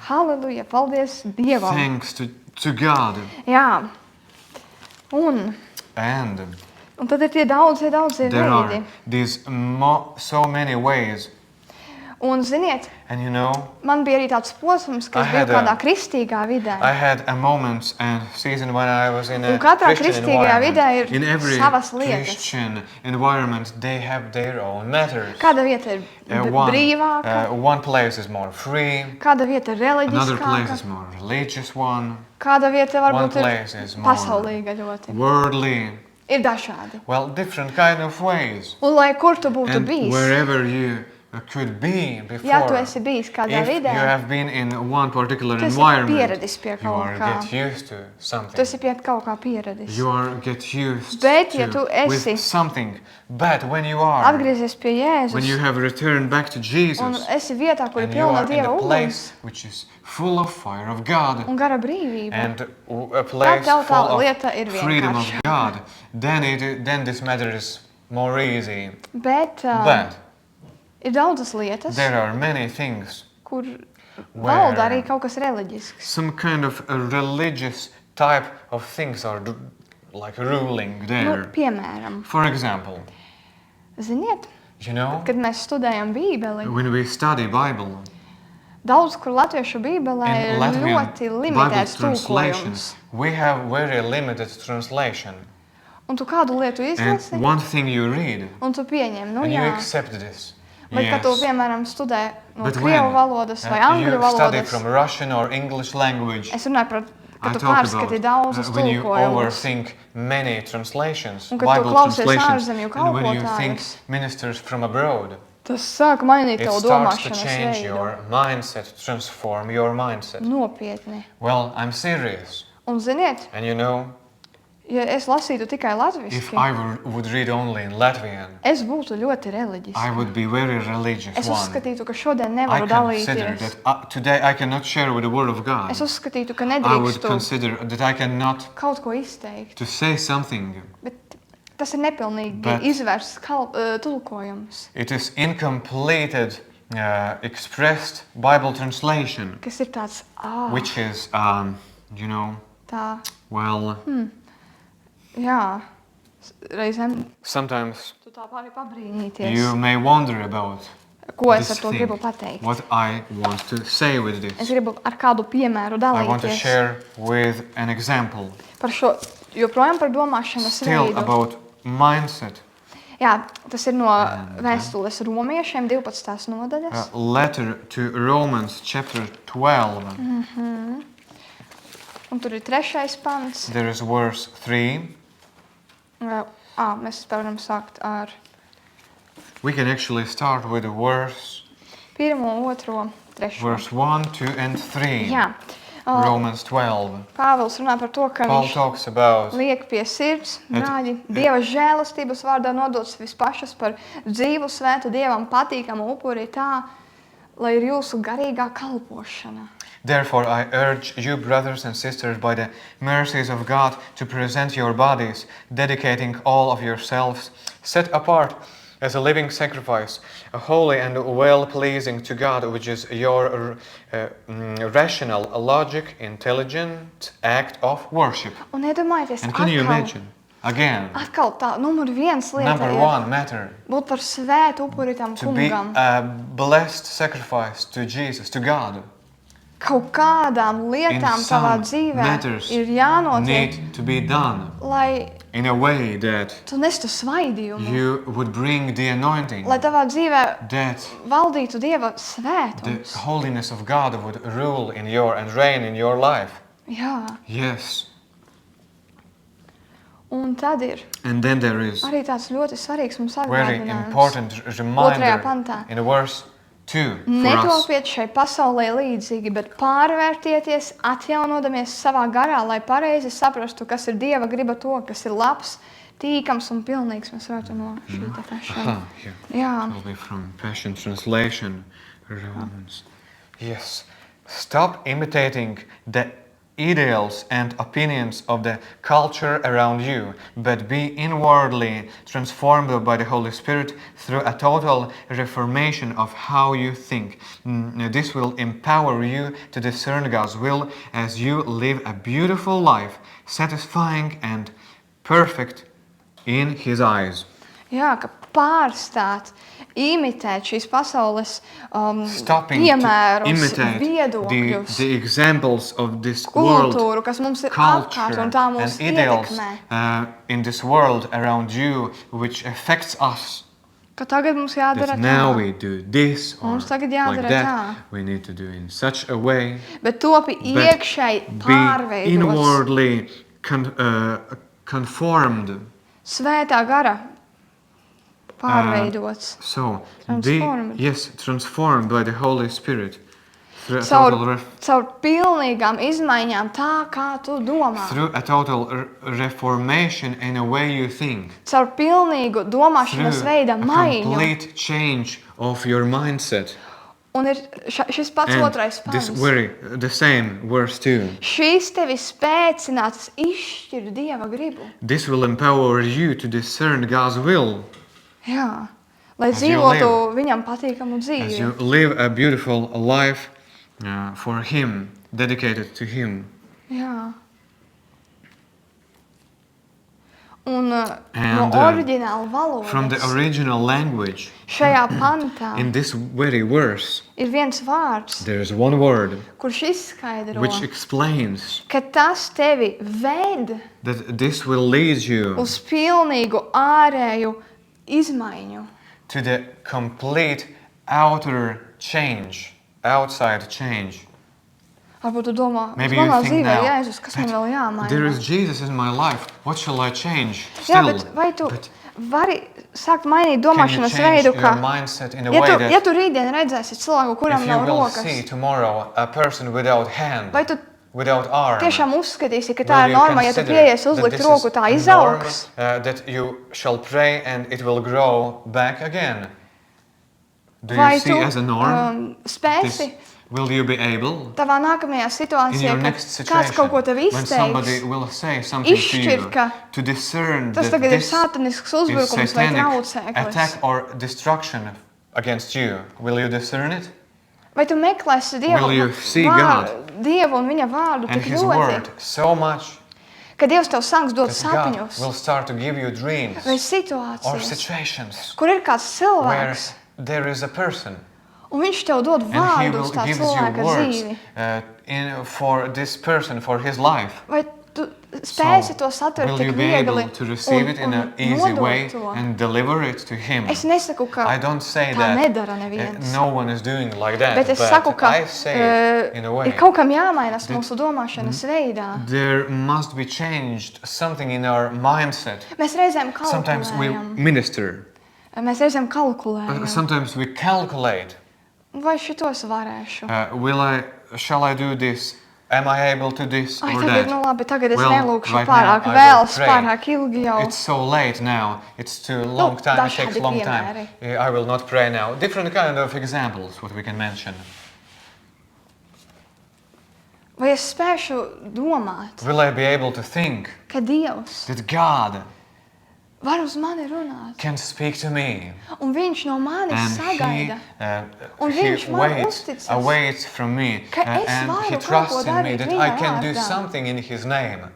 Halleluja. Paldies Dievam. Thanks to God. Jā. Un tad ir tie daudzie There veidi. are these so many ways. Un, ziniet, And you know, man bija arī tāds posms, ka I es biju had kādā kristīgā vidē. I had a moment and season when I was in a Un katrā Christian kristīgajā vidē environment. ir In every savas lietas. Christian environment, they have their own matters. Kāda vieta ir brīvāka, One place is more free, kāda vieta ir another place reliģiskāka, is more religious one, kāda vieta one varbūt ir place is more pasaulīga ļoti. worldly. Ir dažādi. Well, different kind of ways. Un lai kur tu būtu And bijis, wherever you could be before, ja tu esi bijis kādā if vidē, you have been in one particular tu esi environment, pieradis pie you kaut are kā. get used to something. Tu esi pie kaut kā pieradis. You are get used Bet, ja tu esi with something. But when you are, atgriezies pie when you Jēzus have returned back to un Jesus, esi vietā, kur ir and you pilna are in Dieva a uguns place which is full of fire of God, un gara brīvība, and a place tev tā full lieta of ir freedom of vienkārša. God, then this matter is more easy. Bet But ir daudzas lietas, there are many things, kur Where- valda arī kaut kas reliģisks. some kind of a religious type of things are like ruling Nu, there. piemēram, For example, ziniet, you know, kad mēs studējam Bībeli, when we study Bible, daudz kur latviešu Bībelē in ir Latvian ļoti Bible limitēts translation, tulkojums. we have very limited translation. Un tu kādu lietu And izlasi, one thing you read, un tu pieņem, nu and you jā. accept this. Bet, kad tu, Yes. piemēram, studē no But krievu when valodas vai angļu you study valodas, from Russian or English language, es runāju par, ka I tu talk pārskati about daudzus when you tulkojumus. overthink many translations, Un kad tu Bible klausies translations, ārzemju and when you think kalpotājus. ministers from abroad, Tas sāk mainīt it tavu starts to domāšanas change veidu. your mindset, transform your mindset. Nopietni. Well, I'm serious. Un ziniet, And you know, ja es lasītu tikai if latviski, I would read only in Latvian, es būtu ļoti I reliģiska. would be very religious Es one. uzskatītu, ka šodien I nevaru consider dalīties. that today I cannot share with the Word of God. Es uzskatītu, ka I would nedrīkstu consider that I cannot kaut ko izteikt. to say something. Bet tas ir nepilnīgi But- izvērsts tulkojums, It is incompleted, expressed Bible translation, kas ir tāds, which is, you know, tā, well, jā, reizēm sometimes tu tā pāri pabrīnīties, you may wonder about ko es ar this to thing, gribu pateikt. what I want to say with Es this. gribu ar kādu piemēru I want to dalīties share with an example, par šo, joprojām par domāšanas still veidu. about mindset. Jā, tas ir no vēstules romiešiem 12. nodaļas. A letter to Romans chapter 12. Un tur ir 3. pants. There is verse 3. Mēs varam sākt ar We can actually start with the verse 1, 2, 3. verse 1, 2, and 3. Jā. Romans 12. Pāvils runā par to, ka Paul viņš talks about liek pie sirds, brāļi, Dieva žēlastības vārdā nodots vispašas par dzīvu, svētu, Dievam patīkamu upuri tā, lai ir jūsu garīgā kalpošana. Therefore, I urge you, brothers and sisters, by the mercies of God, to present your bodies, dedicating all of yourselves, set apart as a living sacrifice, holy and well-pleasing to God, which is your rational, logic, intelligent act of worship. Un iedomājieties, And can you imagine? Again, atkal tā numur viens lieta number ir one matter, būt par svētu upuri tam to be kungam. a blessed sacrifice to Jesus, to God. Kaut kādām lietām In tavā some dzīvē matters ir jānotiek, need to be done lai in a way that tu nestu svaidījumu, you would bring the anointing, lai tavā dzīvē that valdītu Dieva the svētums. holiness of God would rule in your and reign in your life. Jā, Yes. un tad ir And then there is arī tāds ļoti svarīgs mums very atgādinājums. important Otrajā reminder pantā. in verse 2 for us. Netopiet šai pasaulē līdzīgi, bet pārvērtieties, atjaunodamies savā garā, lai pareizi saprastu, kas ir Dieva griba, to, kas ir labs, tīkams un pilnīgs. Mēs varētu no šī te Passion. Aha, yeah. Jā, Will be from Passion Translation, Romans. Yes. Stop imitating the ideals and opinions of the culture around you, but be inwardly transformed by the Holy Spirit through a total reformation of how you think. This will empower you to discern God's will as you live a beautiful life, satisfying and perfect in His eyes. jā, ka pārstāt imitēt šīs pasaules Stopping to piemērus, imitate viedokļus, the examples of this world kultūru, kas mums ir apkārt culture un tā and mūs ideals ietekmē. in this world around you, which affects us. Ka tagad mums jādara That now tā, we do this or Mums tagad like jādara that. tā. We need to do in such a way. bet topi iekšēji Be pārveidots. inwardly conformed. Svētā gara pārveidots. So Transformed. transformed by the Holy Spirit through a Caur, total caur pilnīgām izmaiņām tā, kā tu domā. through a total reformation in a way you think. Caur pilnīgu domāšanas Through veida a maiņu. complete change of your mindset. Un ir šis pats And otrais this pants. the same verse 2. Šīs tevi spēcināts izšķirt Dieva gribu. This will empower you to discern God's will Jā, lai As you dzīvotu viņam patīkamu as dzīvi. you live a beautiful life for Him, dedicated to Him. Jā. Un no And, oriģināla From the valodas original language, šajā pantā in this very verse, ir viens vārds, there is one word kurš izskaidro, which explains ka tas tevi ved that this will lead you uz pilnīgu ārēju izmaiņu. to the complete outer change, outside change. Varbūt tu domā, Maybe manā you think dzīvē, now, Jēzus, kas man vēl jāmaina? there is Jesus in my life. What shall I change? Jā, Still, bet vai tu but vari sākt mainīt can you domāšanas change veidu, your ka, mindset in a ja way tu, that ja tu rītdien redzēsi cilvēku, kuram if you nav will rokas, see tomorrow a person without hand, vai tu without arm, tiešām uzskatīsi, ka will tā ir you norma, ja tu consider pieies that uzlikt this roku, is tā a izaugs? norm, that you shall pray and it will grow back again? Do you Vai see tu as a norm? spēsi Will you be able tavā nākamajā in situācijā, your ka next kāds situation kaut ko tev when somebody izteiks, will say something to izšķirt, you ka to discern tas that tagad ir this sātanisks is uzbrukums vai satanic traucēklis? attack or destruction against you? Will you discern it? Vai tu meklēsi Will you see Dievu un viņa vārdu And tik His ļoti, word so much ka Dievs tev sāks dot that God sapņus will start to give you dreams vai or situācijas, situations kur ir kāds where cilvēks, there is a person un viņš tev dod and He vārdu will uz tā give you cilvēka words dzīvi. for this person, for his life. Vai tu spēsi to So, satvert will tik you be viegli able to receive it in an easy nodot way to? and deliver it to Him? Es nesaku, ka I don't say tā that nedara neviens. no one is doing like that, Bet es saku, ka I say it in a way. ir kaut kam jāmainās mūsu domāšanas veidā. There must be changed something in our mindset. Mēs reizēm Sometimes we kalkulējam. minister, Mēs reizēm kalkulējam. sometimes we calculate. Vai šito es varēšu? Shall I do this? Am I able to this Ai, or tagad, that? nu labi, tagad es Well, nelūkšu right pārāk now I vēl, will pray. pārāk ilgi jau. It's so late now. It's too long time. It takes dažādi long time. I will not pray now. Different kind of examples what we can mention. Vai es spēšu domāt, Will I be able to think ka Dievs that God var uz mani runāt? can speak to me? Un viņš no manis And sagaida, Un he viņš man waits, uzticas, awaits from me, ka es and varu he kaut trusts ko in me darīt that viņa I can do vārdā. something in his name.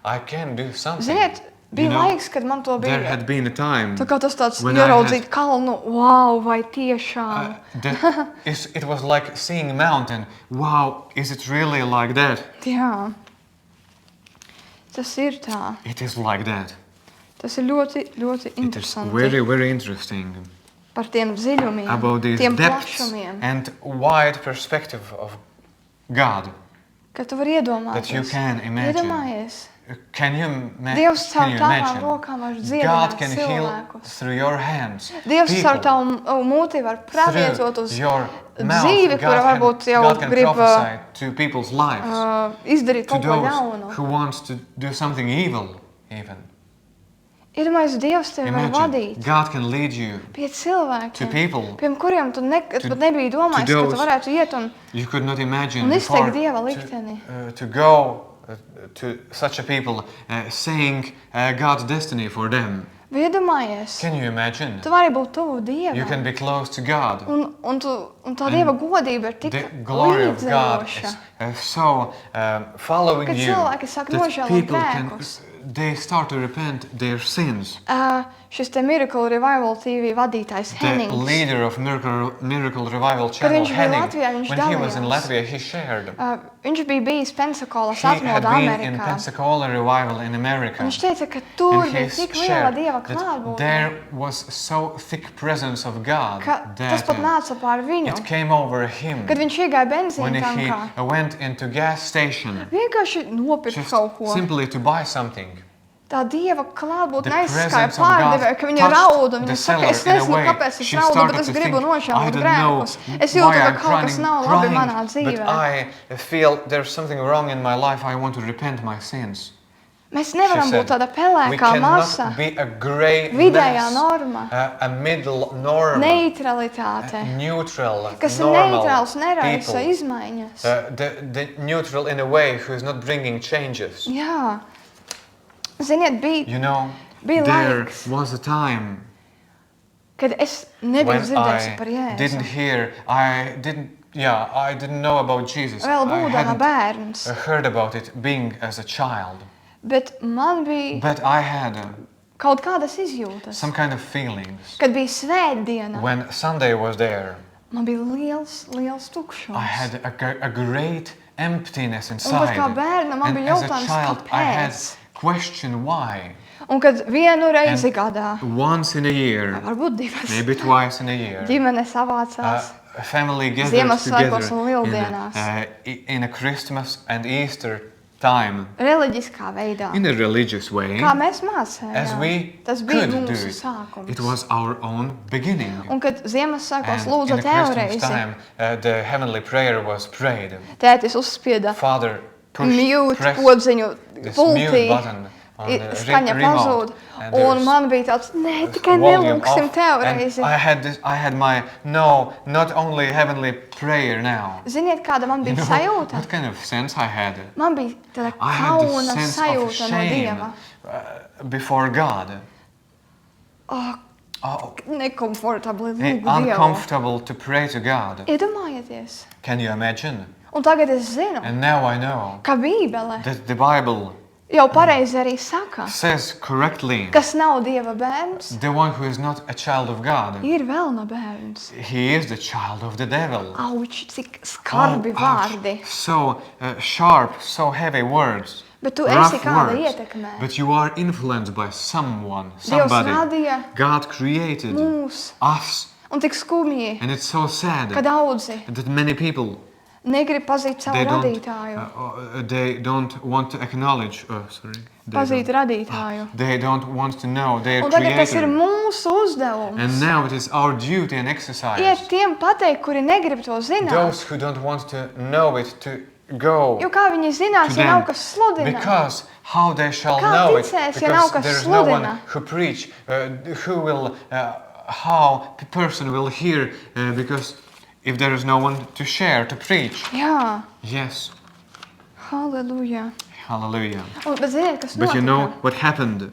I can do something. Ziniet, bija You know, laiks, kad man to There bija. had been a time Tā kā tas tāds when I ieraudzīt kalnu, wow, vai tiešām. it was like seeing a mountain. Wow, is it really like that? Jā, tas ir tā. It is like that. Tas ir ļoti, ļoti It is interesanti very, very interesting par tiem dziļumiem, about these tiem depths plašumiem, and wide perspective of God ka tu vari that you iedomāties. can imagine. Iedomājies. Can you, Dievs caur can you tavām imagine? rokām var God dziedināt can heal cilvēkus. through your hands. Dievs caur people, tavu mūti var pravietot through uz your mouth. dzīvi, kura varbūt jau God can grib prophesy to people's lives. Izdarīt To kaut ko those ļaunu. who wants to do something evil, even. Iedomājies, Dievs tevi var Imagine, vadīt God can lead you pie to cilvēkiem, people pie kuriem tu pat nebija domājis, ka those tu varētu iet un you could not imagine Un izteikt before Dieva likteni. to go to such a people saying God's destiny for them. vai iedomājies. Can you imagine? Tu vari būt tuvu You can Dievam. be close to God. Un tā Dieva godība ir tik The glory of God līdzējoša. is so following Kad you cilvēki sāk that nožēlot people can, grēkus. they start to repent their sins. Šis te Miracle Revival TV vadītājs The Hennings, leader of Miracle Revival kad channel, viņš bija Henning, Latvijā, viņš when he was in dalījās. Latvia, he shared. Viņš bija bijis Pensacolas He had atmodā been in Amerikā. Pensacola Revival in America. Viņš teica, ka tur And bija he tik liela shared Dieva that klātbūtne, there was so thick presence of God ka tas that pat nāca pār viņu. it came over him Kad viņš iegāja when benzīna tankā, he went into gas station vienkārši nopirka just kaut ko. simply to buy something. Tā Dieva The klātbūtne aizskāja presence of pārdevēju, God ka viņa touched rauda. the Viņa saka, seller es in a nezinu, way. kāpēc es She raudu, started bet es to gribu think, I nožēlot don't grēkus. know Es jūtu, why ka I'm kaut kas nav labi crying, manā but dzīvē. I feel there's something wrong in my life. I want to repent my sins. Mēs She nevaram said, būt tāda we pelēkā masa, cannot be a grey vidējā mass, norma, a middle norm, neutralitāte, neutral, kas ir normal neitrāls, neraisa people. izmaiņas. The neutral in a way who is not bringing changes. Jā. Ziniet, You know, bija there laiks, was a time kad es nebiju when dzirdējusi I par didn't Jēzu. hear, I didn't know about Jesus. Vēl I būdama hadn't bērns, heard about it being as a child. bet man bija But I had kaut kādas izjūtas. some kind of feelings. Kad bija svētdiena, When Sunday was there, man bija liels, liels tukšums. I had a great emptiness Un pat kā inside. bērnam man And bija as a jautājums, child, I had kāpēc? question why. Un kad vienu reizi And gadā, Once in a year, varbūt divas, maybe twice in a year, ģimene savācās. a family gathers Ziemassvētkos together un Lieldienās. in a Christmas and Easter time Reliģiskā veidā. in a religious way, Kā mēs as mācējām. we Tas bija could do mūsu it. sākums. It was our own beginning. Un kad Ziemassvētkos And in lūdza the tev Christmas reizi, time, the heavenly prayer was prayed. tētis uzspieda Father pushed, mute pressed podziņu this pultī, mute button on the skaņa remote. pazūd. And Un there's man bija tāds, nē, tikai volume nelūksim off, tev and reizi. I had my no, not only heavenly prayer now. Ziniet, kāda man You bija know, sajūta? what kind of sense I had? Man bija tāda I had this kauna sense of sajūta no shame Dieva. before God. Oh, Oh, nekomfortabli lūgu Dievu. uncomfortable to pray to God. Iedomājieties. Can you imagine? Un tagad es zinu, And now I know ka Bībele that the Bible jau pareizi arī saka, says correctly, kas nav Dieva bērns, the one who is not a child of God, ir vēlna bērns. he is the child of the devil. Auč, cik skarbi Oh, ouch. vārdi. So sharp, so heavy words. Bet tu Rough esi kāda words. ietekmē. But you are influenced by someone, Dievs somebody. radīja God created mūs. us. Un tik skumji, And it's so sad ka daudzi that many people, negrib pazīt savu they don't, radītāju. they don't want to acknowledge, Pazīt radītāju. they don't want to know their Un tagad tas ir creator. mūsu uzdevums. And now it is our duty and exercise. Iet tiem pateikt, kuri negrib to zināt. Those who don't want to know it, to go Jo kā viņi zinās, to ja nav them. kas sludina? Because how they shall Kā know it, ticēs, ja nav because kas there is no one sludina? who preach, who will, how the person will hear, because if there is no one to share, to preach. Jā, Yes. Halleluja. Hallelujah. Bet ziniet, kas But you know notika? what happened?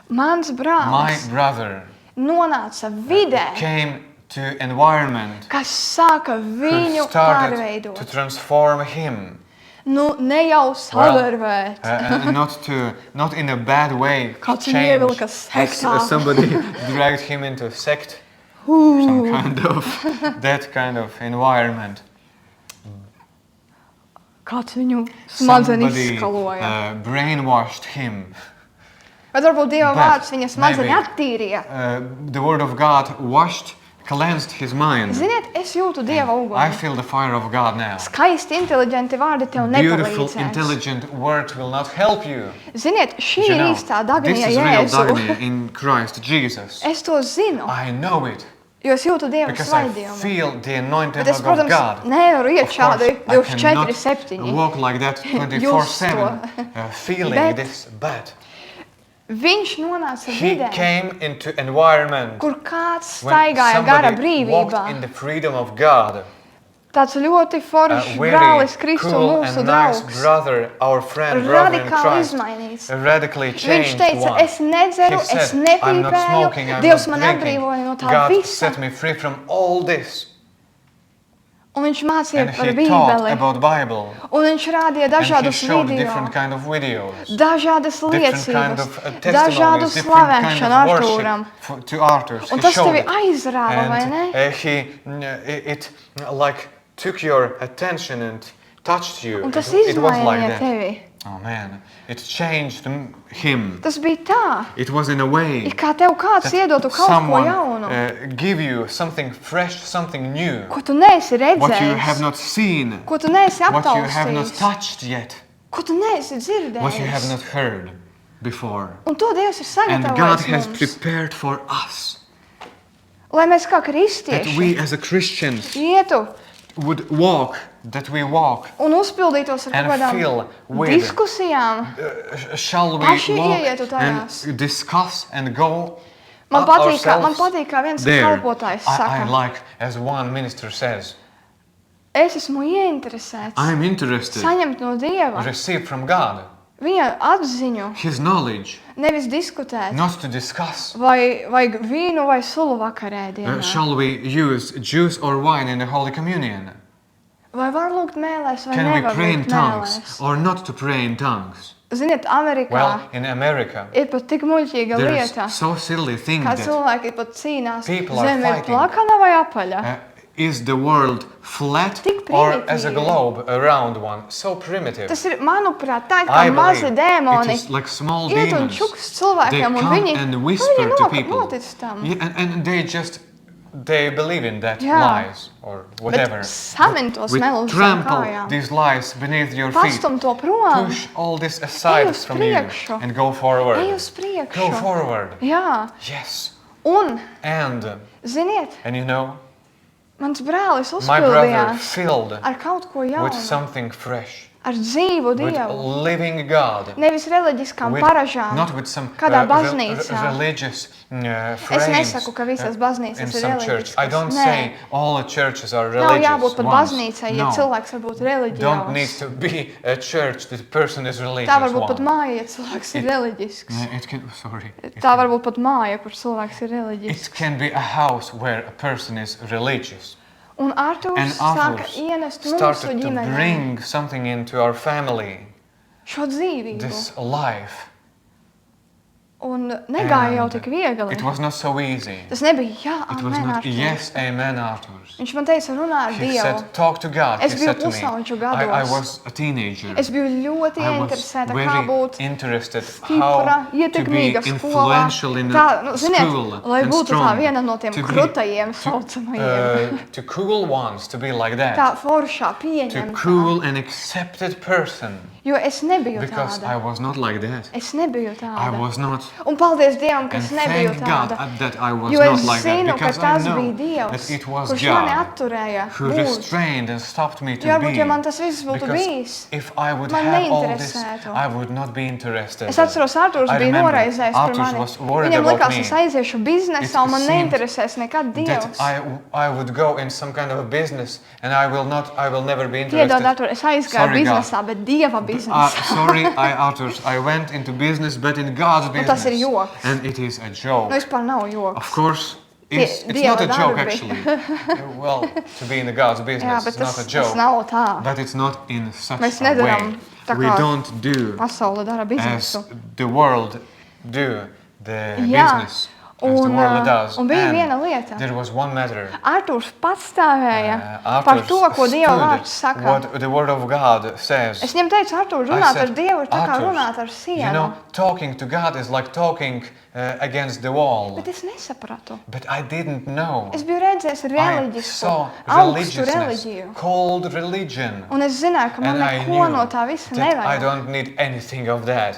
Mans My brālis brother nonāca vidē, came to environment kas sāka viņu who started to pārveidot. transform him. Nu, ne jau sadarvēt. Not in a bad way. Kāds viņu change. ievilka sektā. Somebody dragged him into a sect. Some kind of that kind of environment. Kāds viņu smadzenes Somebody izskaloja. brainwashed him. Bet varbūt Dieva But vārds viņa smadzenes maybe, attīrīja. The word of God cleansed his mind. Ziniet, es jūtu Dieva I uguni. feel the fire of God now. Skaisti, inteliģenti vārdi tev Beautiful, nepalīdzēs. intelligent words will not help you. Ziniet, šī You ir know, īstā this Dagnija is real Jēzu. Dagny in Christ Jesus. Es to zinu, I know it jo es jūtu Dieva because I svaidījumu. feel the anointing Bet es, of protams, God. nevaru iet Of course, šādi I 24/7. cannot walk like that 24/7, feeling Bet- this bad. Viņš nonāca He vidē, came into environment kur kāds when staigāja gara somebody walked brīvībā. in the freedom of God. Tāds ļoti foršs Very brālis Kristu cool mūsu and nice draugs. brother, our friend, brother in Radikāli Christ, izmainīts. a radically Viņš changed teica, one. es nedzeru, He es said, I'm not nepīpēju, smoking, I'm Dievs not man drinking. atbrīvoja no tā God visa. set me free from all this. Un viņš mācīja And par he taught Bībeli. about Bible. Un viņš rādīja And he dažādus showed video, different kind of videos. dažādas Different kind liecības, of dažādu testimonies, different kind slavēšanu of Artūram. worship to Arthurs. Un He tas showed tevi it. aizrāva, vai ne? And it like took your attention and touched you. Un tas It was like izmainīja that. tevi. Oh man, it changed him. Tas bija tā, It was in a way it kā tev kāds that iedotu kaut ko someone jaunu, give you something fresh, something new, ko tu neesi what you have redzējis, not seen, ko tu neesi what you have not aptaustījis, touched yet, ko tu neesi what you have dzirdējis. not heard before. Un to Dievs ir And God has sagatavojis mums, prepared for us lai mēs kā that kristieši we as a Christians ietu would walk, that we walk. un uzpildītos ar And kaut fill kādām with- diskusijām. Shall we Paši walk ieietu tajās. and discuss and go Man patīk, ourselves kā viens there? kalpotājs I saka, like, as one minister says, es esmu ieinteresēts I'm interested, saņemt no Dieva receive from God viņa atziņu, His knowledge, nevis diskutēt. not to discuss. Vai vajag vīnu vai sulu vakarē dienā? Shall we use juice or wine in the Holy Communion? Vai var lūgt mēlēs vai Can we nevar pray in lūgt tongues mēlēs? or not to pray in tongues? Ziniet, Amerikā Well, in America, ir pat tik muļķīga there lieta, is so silly thing kā that cilvēki pat cīnās. people are Zeme ir fighting. plakana vai apaļa? is the world flat Tik or as a primitīvi. globe around one? So primitive. Tas ir, manuprāt, tā ir I kā mazi believe it dēmoni. is like small Iet un demons. čuks They cilvēkiem, un come viņi, and whisper to people. notic tam. Yeah, and they believe in that Jā. lies or whatever. Bet samin to We smelu uz savām trample kājām. these lies beneath your feet. Pastum to prom. Push all this aside Ej uz from you priekšu. and go forward. Ej uz priekšu. Go forward. Jā, Yes. un, And ziniet, you know, mans brālis my brother uzpildījās filled ar kaut ko with jaunu, something fresh, ar dzīvu with Dievu. living God. Nevis reliģiskām With, paražām. not with some Kādā baznīcā. religious Es frames nesaku, ka visas baznīcas in ir some church. I reliģiskas. don't Nē. say all the churches are Nav religious jābūt pat ones. baznīcai, ja No. cilvēks var būt Don't need reliģios. to be a church that the person is religious Tā var būt pat one. māja, ja cilvēks ir reliģisks. It can, sorry. Tā var būt pat māja, kur cilvēks ir reliģisks. It can be a house where a person is religious. Un Artūrs And sāka others ienest mūsu started to ģimenē bring something into our family, šo dzīvību. this life. Un negāja jau And tik viegli. It was not so easy. Tas nebija jā, It was amen, not, Artūrs. yes, amen, Arthurs. Viņš man teica, runā ar He Dievu. said, talk to God. Es He biju said to me, pusauģu I gados. was a teenager. Es biju ļoti I was interesēta, kā būt very interested stipra, how to be ietekmīga skolā. influential in Tā, the ziniet, school lai and būtu tā strong. viena no tiem To be- krutajiem saucamajiem. To cool ones, to be like Tā that. foršā To pieņemtā. cool and accepted person. Jo es nebiju Because I tāda. was not like that. Es nebiju I tāda. was not. Un paldies Dievam, ka And es nebiju thank God tāda. that I was Jo not es like that. zinu, ka Because I tas know bija Dievs, that it was kurš mani God atturēja who būt. restrained and stopped me to Jo varbūt, be. ja man tas viss būtu Because bijis, if I would man have all this, neinteresētu. I would not be interested. Es atceros, Arturs I bija remember noraizējis par Arturs mani. was worried Viņam about likās, me. es aiziešu biznesā un man It seemed neinteresēs nekad that Dievs. I would go in some kind of a business and I will never be Piedod, interested. Artur, es aizgāju Sorry, God. biznesā, bet Dieva biznesā. Sorry, Arturs, I went into business, but in God's Un tas ir business. joks. And it is a joke. Nu, vispār nav Of joks. course, it's Dieva not a joke darbi. actually. Well, to be in the God's Jā, business, bet it's not a tas joke. nav tā. But it's not in such Mēs a nedaram way. tā We kā don't do pasaule dara as biznesu. the world do the Jā. business as the world does. Un bija And viena lieta. there was one matter. Arturs patstāvēja par Arthurs to, ko Dieva stood vārds saka. what the word of God says. Es viņam teicu, Artur, I runāt said, ar Dievu ir tā kā "Arthurs, runāt ar You sienu. know, talking to God is like talking against the wall. Bet es nesapratu. But I didn't know. Es biju redzējis I reliģisku, saw augstu religiousness reliģiju. called religion. Un es zināju, ka man And I neko knew no tā visa that I nevajag. don't need anything of that.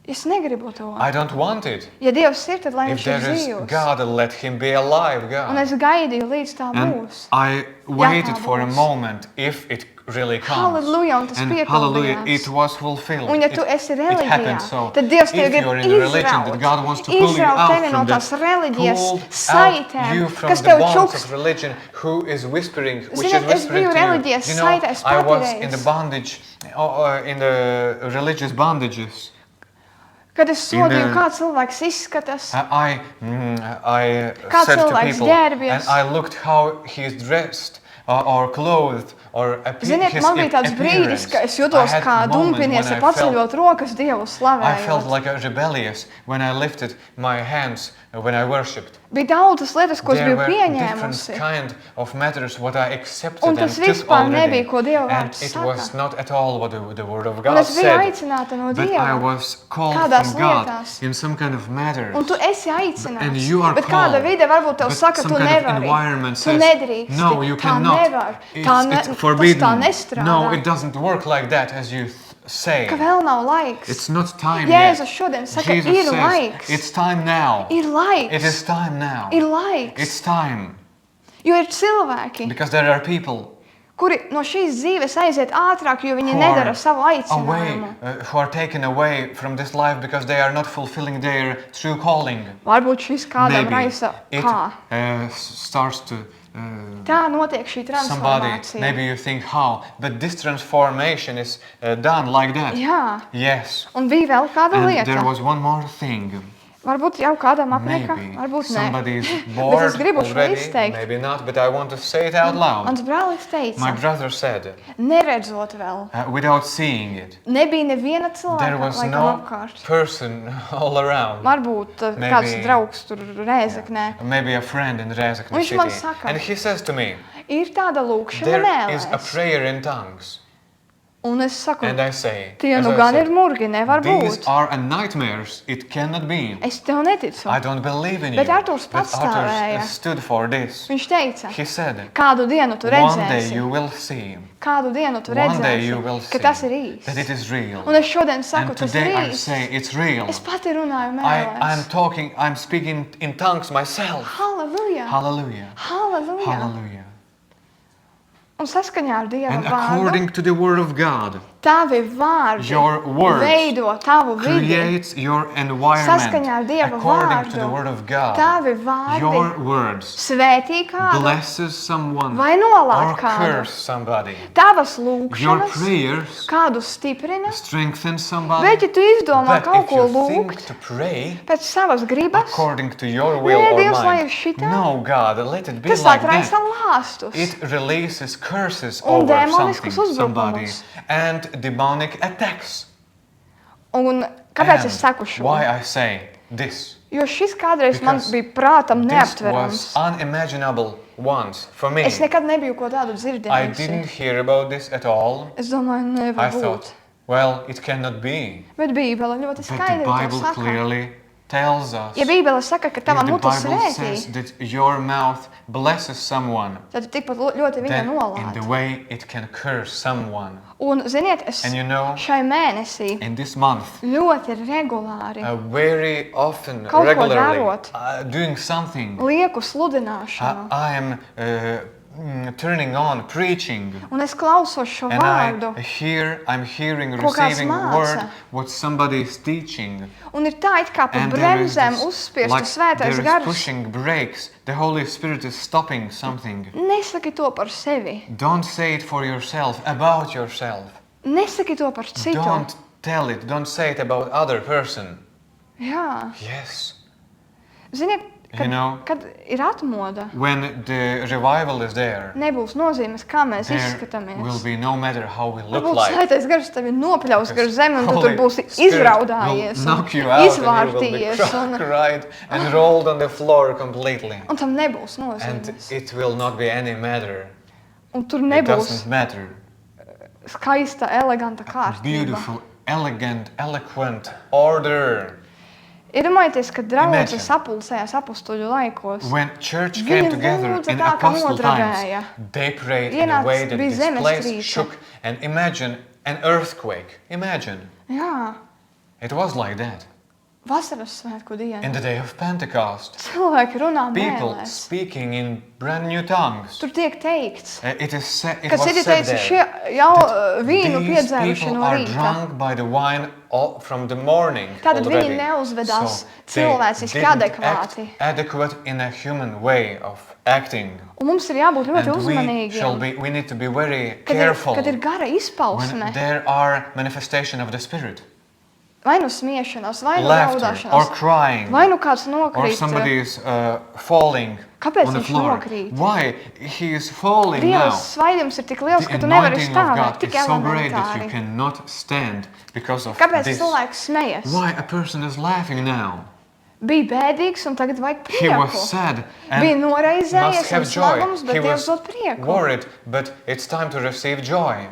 Es negribu to. I don't want it. Ja Dievs ir, tad lai If viņš ir there is dzīvs. God, let him be alive, Un God. es gaidīju, līdz tā And būs. I waited tā for a būs. moment if it really comes. Halleluja, un tas And hallelujah, piepildījās. it was fulfilled. Un ja tu esi It reliģijā, happened so. tad Dievs tevi If grib you're in a religion that God wants to pull you izraut out tevi no from tās that, reliģijas pull out saitēm, you from kas the tev bonds čukst. of religion, who is whispering, which Ziniet, is es whispering biju to you. reliģijas You know, saitēs I was pati in the reiz. bondage, in the religious bondages. Kad es sodīju, In, kā cilvēks izskatās, I Kā said to cilvēks people, ģērbies. and I looked how he is dressed or clothed or ziniet, his man bija tāds brīdis, ka es jutos I had kā moment when dumpinies, I ja felt- paceļot rokas Dievu I felt slavējot. like a rebellious when I lifted my hands when I worshipped. Bija daudzas lietas, ko es There biju were different pieņēmusi. kind of matters what I accepted Un and tas took vispār already. nebija, ko Dieva And vārds it saka. was not at all what the word of Un God es biju said. aicināta no But I Dieva. was called Kādās from God lietās. in some kind of matters. Un tu esi And aicināts. you are Bet kāda called. vide varbūt tev But saka, some tu kind of nevari. environment Tu says, nedrīkst. no, you Tā cannot. nevar. Tā It's tas forbidden. tā nestrādā. No, it doesn't work like that as you say. Ka vēl nav laiks. It's not time Jēzus yet. šodien saka, Jesus ir says, laiks. it's time now. Ir laiks. It is time now. Ir laiks. It's time. Jo ir cilvēki, Because there are people kuri no šīs dzīves aiziet ātrāk, jo viņi who nedara are savu away, aicinājumu. who are taken away from this life because they are not fulfilling their true calling. Varbūt šis kādam Maybe raisa it kā. starts to Tā notiek šī somebody, transformācija. maybe you think how, but this transformation is done like that. Jā, Yes. un bija vēl kāda And lieta. there was one more thing. Varbūt jau kādam apnika, Maybe varbūt nē. somebody is Bet es bored gribu šo already, izteikt. maybe not, but I want to say it out loud. Mans brālis teica, My brother said, neredzot vēl, without seeing it, nebija neviena there cilvēka was laikam no apkārt. person all around. Varbūt kāds Maybe- draugs tur Rēzeknē. Maybe a friend in Rēzekne Viņš man city. saka, And he says to me, Ir tāda lūkšana there is a mēlēs. prayer in tongues. Un es saku, And I say, tie as nu I gan said, ir murgi, nevar these būt. are a nightmares. It cannot be. Es tev neticu. I don't believe in Bet you. Arturs But pastāvēja. Arturs stood for this. Viņš teica, He said, kādu dienu tu one day redzēsi, you will see. kādu dienu tu One day you will redzēsi, see ka tas ir īsts. that it is real. Un es šodien saku, And tas ir today I īsts. say it's real. Es pati runāju I'm mēlēs. I'm speaking in tongues myself. Halleluja! Hallelujah. Halleluja! Hallelujah. Un saskaņā ar Dieva And vārdu, according to the word of God, tavi vārdi your words veido tavu vidi. creates your environment. Saskaņā ar Dieva According to the vārdu, word of God, tavi vārdi your words svētī kādu blesses someone vai or nolād kādu. curse somebody. Tavas Your lūkšanas prayers kādu stiprina, strengthen somebody. bet ja tu izdomā But kaut if ko you think lūgt to pray pēc savas gribas, according to your will Nē, or Dievs, lai mind, ir šitā. no, God, let it be tas like atraisa that. lāstus. It releases curses Un over demoniskus something, somebody, uzbrukumus. and demonic attacks. Un kāpēc And es saku šo? why I say this? Jo šis kādreiz man Because bija prātam This neaptverams. was unimaginable once for me. Es nekad nebiju ko tādu I dzirdējusi. didn't hear about this at all. Es domāju, I nevar būt. thought, well, it cannot be. Bet Bībele ļoti But the skaidri to Bible saka. clearly tells us, Ja Bībele saka, ka tava if the mute Bible svētī, says that your mouth blesses someone, tad tu tikpat ļoti viņa then in nolādi. the way it can curse someone. Un, ziniet, es And you know, šai mēnesī in this month, ļoti regulāri very often, Kaut ko regularly, darot. doing something, lieku sludināšanu. I am turning on, preaching. Un es klausos šo And vārdu. I'm hearing, Ko kāds receiving māca. word, what somebody is teaching. Un ir tā, it kā pa And there is bremzēm this, uzspiestu like svētais there is gars. pushing brakes. The Holy Spirit is stopping something. Nesaki to par sevi. Don't say it for yourself, about yourself. Nesaki to par citu. Don't tell it. Don't say it about other person. Jā. Yes. Ziniet, kad, You know, kad ir atmoda, when the revival is there, nebūs nozīmes, kā mēs there will izskatāmies. be no matter how we look Varbūt like. svētais gars tevi nopļaus gar zemi, un tu Holy tur būsi Spirit izraudājies will un knock you out and you will izvārtījies. be cried and rolled on the floor completely. Un tam nebūs And nozīmes. it will not be any matter. Un tur It nebūs doesn't matter. skaista, eleganta kārtība. Beautiful, elegant, eloquent order. Iedomājieties, kad draudzes Imagine. sapulcējās apustuļu laikos. When church Viņi came together lūdza in tā, ka apostle nodrabēja. times, they prayed in a Ienāca- way that bija this place zemestrīce. shook. And imagine an earthquake. Imagine. Jā, It was like that. vasaras svētku diena. In the day of Pentecost, Cilvēki runā people mēlēs. speaking in brand new tongues. Tur tiek teikts, It ka was citi said teica, there šie jau vīnu these piedzēruši people no are rīta. drunk by the wine from the morning Tātad already. viņi neuzvedās they cilvēciski didn't adekvāti. act adequate in a human way of acting. Un mums ir jābūt ļoti uzmanīgiem, We need to be very kad careful ir gara when izpausme, there are manifestation of the Spirit. vai nu smiešanās, vai nu Laughter or raudāšanās, crying. vai nu kāds Or nokrīt. somebody is falling Kāpēc on the viņš floor. nokrīt? Why? He is falling Dieva now. svaidījums ir tik liels, The ka tu nevari anointing of stāvēt God tik is so great that you elementāri. cannot stand because of Kāpēc this. cilvēks smejas? Why a person is laughing now? Bija bēdīgs un tagad vajag He was prieku. sad Bija and noraizējies must un have joy. slagums, bet He Dievs was dod prieku. worried, but it's time to receive joy.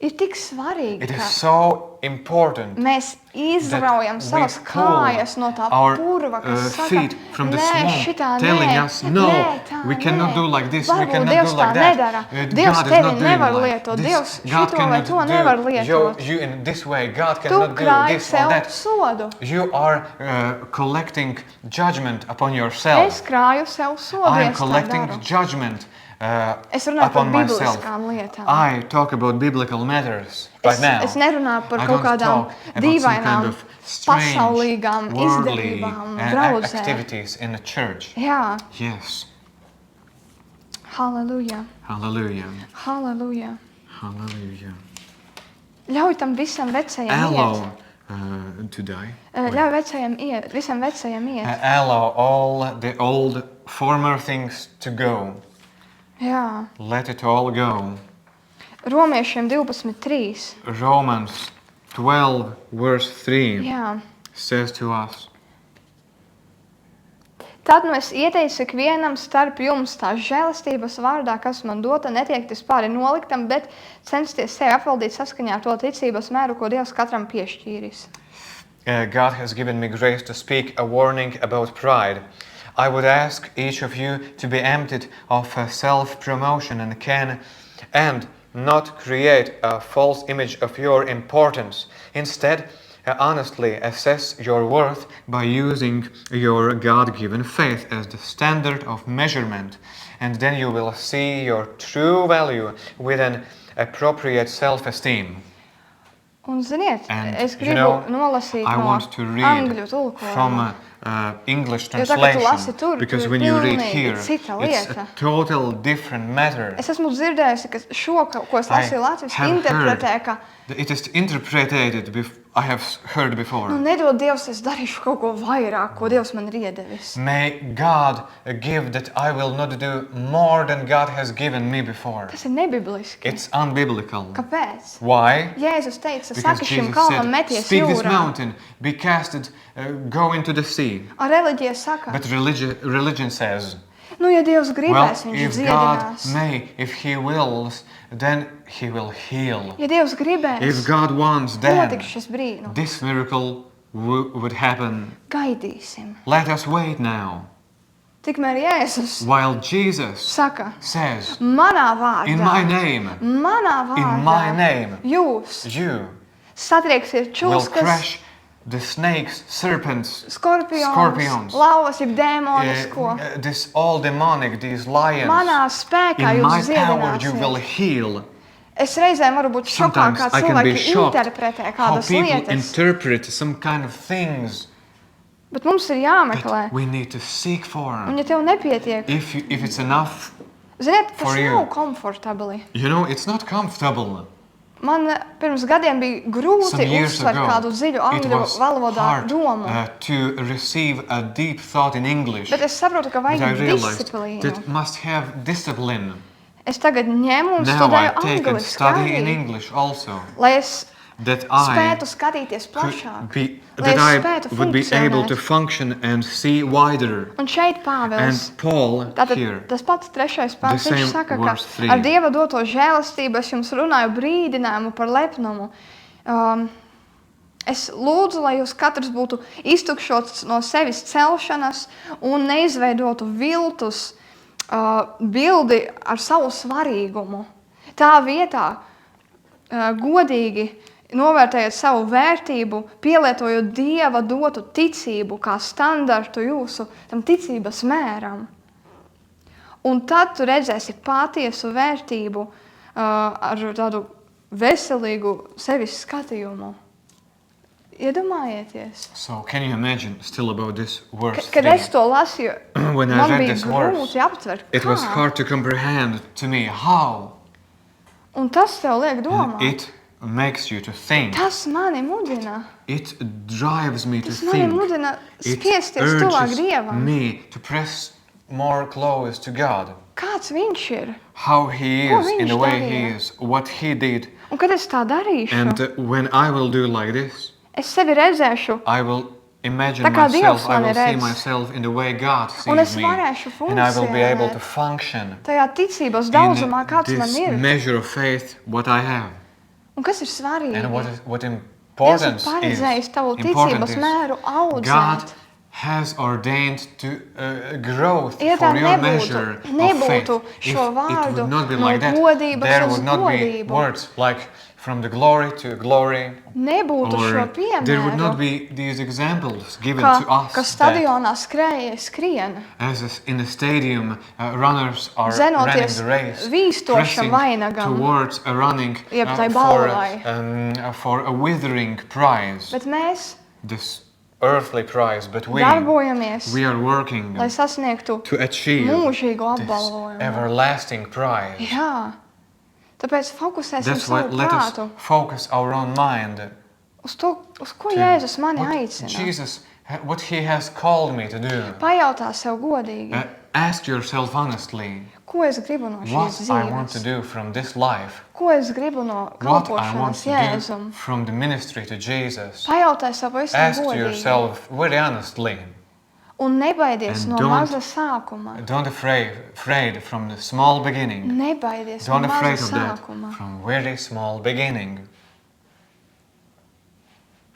Ir tik svarīgi, It is ka so important mēs izraujam that savas we pull kājas no tā our purva, kas saka, feet from the nē, swamp, šitā telling nē, us, no, nē, tā we cannot nē. do like this, we Varbūt cannot Dievs do like tā that. nedara. God Dievs is tevi not doing nevar like lietot. this. Dievs God šito vai cannot to nevar do lietot. you in this way. God Tu cannot do krāji this or sev that. sodu. You are collecting judgment upon yourself. Es krāju sev sodu, I ja am es tā collecting daru. judgment Es runāju par upon myself. bibliskām lietām. I talk about biblical matters right now. Es nerunāju par I kaut don't kādām talk about some dīvainām, kind of strange, pasaulīgām worldly izdevībām draudzē. activities in the church. Jā, Yes. halleluja, Hallelujah. halleluja. Hallelujah. Ļauj tam visam vecajam Allow iet. to die. Ļauj vecajam iet, visam vecajam iet. Allow all the old former things to go. Jā. Let it all go. Romiešiem 12.3. Romans 12 verse 3 Jā. says to us, Tad nu es ieteicu ikvienam starp jums tā žēlastības vārdā, kas man dota, netiekties pāri noliktam, bet censties sevi apvaldīt saskaņā ar to ticības mēru, ko Dievs katram piešķīris. God has given me grace to speak a warning about pride. I would ask each of you to be emptied of self-promotion and not create a false image of your importance. Instead, honestly assess your worth by using your God-given faith as the standard of measurement, and then you will see your true value with an appropriate self-esteem. Un ziniet, And es you gribu know, nolasīt I no want to read angļu tulkojuma. from English Jo tagad tu lasi translation, tur, because tur when ir you read pilnīgi here, cita it's lieta. a total different matter. Es esmu dzirdējusi, ka šo, ko es lasīju Latvijas, have interpretē, ka It is interpreted, I have heard before. nu, nedod Dievs, es darīšu kaut ko vairāk, ko Dievs man ir iedevis. May God give that I will not do more than God has given me before. Tas ir nebibliski. It's unbiblical. Kāpēc? Why? Jēzus teica, Because saka šim Jesus kalnam said, meties speak this jūrā. mountain, be casted, go into the sea. A reliģija saka, But religion says, nu, ja Dievs well, gribēs, viņš if God dziedinās. may, if He wills, then He will heal. Ja Dievs gribēs, If God wants, then notiks šis brīnums. this miracle would happen. Gaidīsim. Let us wait now. Tikmēr Jēzus While Jesus saka, says, manā vārdā, in my name, manā in my vārdā, name, jūs you satrieksiet will čūskas, crush the snakes, serpents, skorpions, lauvas, jeb dēmonisko. this all demonic, these lions. Manā spēkā In my jūs power you will dziedināsiet. heal. Es reizēm varu būt šokā, Sometimes kā I can be cilvēki shocked interpretē how kādas people lietas. interpret some kind of things Bet mums ir jāmeklē. that we need to seek for. Un ja tev nepietiek, If it's enough, ziniet, tas For you. nav komfortabli. you know, it's not comfortable. Man pirms gadiem bija grūti Some years uztvert ago, kādu dziļu it angļu was valodā hard domu. to receive a deep thought in English. Bet es saprotu, ka But I vajag realized disciplīnu. that must have discipline. Es tagad ņemu un Now I studēju take and angliski study in arī, English also. lai es That I spētu skatīties could plašāk. be, Lai that es I spētu would be able funkcionēt. to function and see wider. Un šeit And Pāvils, Paul tātad here, tas pats trešais pāns, The viņš same saka, ka verse 3. ar Dieva doto žēlastību es jums runāju brīdinājumu par lepnumu. Es lūdzu, lai jūs katrs būtu iztukšots no sevis celšanas un neizveidotu viltus bildi ar savu svarīgumu. Tā vietā godīgi novērtējot savu vērtību, pielietojot Dieva dotu ticību kā standartu jūsu tam ticības mēram. Un tad tu redzēsi patiesu vērtību ar tādu veselīgu sevis skatījumu. Iedomājieties. so can you imagine still about this verse Kad 3? es to lasīju, When I man read bija this verse, grūti aptvert, it was kā. hard to comprehend to me how. Un tas tev liek And domāt. it makes you to think. Tas mani mudina. It drives me to Tas mani think. mudina It spiesties tuvāk urges Dievam. me to press more close to God. Kāds viņš ir? How He Ko is, in viņš the way He darīja? is, what He did. Un kad es tā darīšu, And when I will do like this, es sevi redzēšu, I will imagine Tā kā myself, Dievs I will mani see redz. myself in the way God Un es sees me. varēšu And I will be able to funkcionēt function tajā ticības in daudzumā, kāds man this ir. measure of faith, what I have. Un kas ir svarīgi? And what Dievs ir importance paredzējis tavu important ticības is mēru God audzēt. has ordained to growth Ja tā for your measure of faith. nebūtu If šo it vārdu would not be no like that, godības there uz would not be godību, words like from the glory to glory, nebūtu šo or there would not piemēru, be these examples given ka, to us ka that stadionā skrēja skrien, in the stadium runners are running zenoties the race, vīstošam pressing vainagam, towards a running jeb tai for, balvai. for a withering prize, Bet mēs this earthly prize, but we darbojamies, are working lai sasniegtu to achieve mūžīgu this apbalvojumu. everlasting prize. Jā, tāpēc fokusēsim That's why savu let us prātu focus our own mind uz to, uz ko to Jēzus mani what aicina. Jesus, what He has called me to do. Pajautā sev godīgi, Ask yourself honestly, ko es gribu no what šīs I want to dzīves, do from this life, ko es gribu no what I want kalpošanas to do Jēzum. from the ministry to Jesus. Pajautāj sev pavisam Ask godīgi yourself very honestly. un nebaidies And no don't- maza sākuma. Don't afraid from the small beginning. Nebaidies no Don't afraid maza of that sākuma. from very small beginning.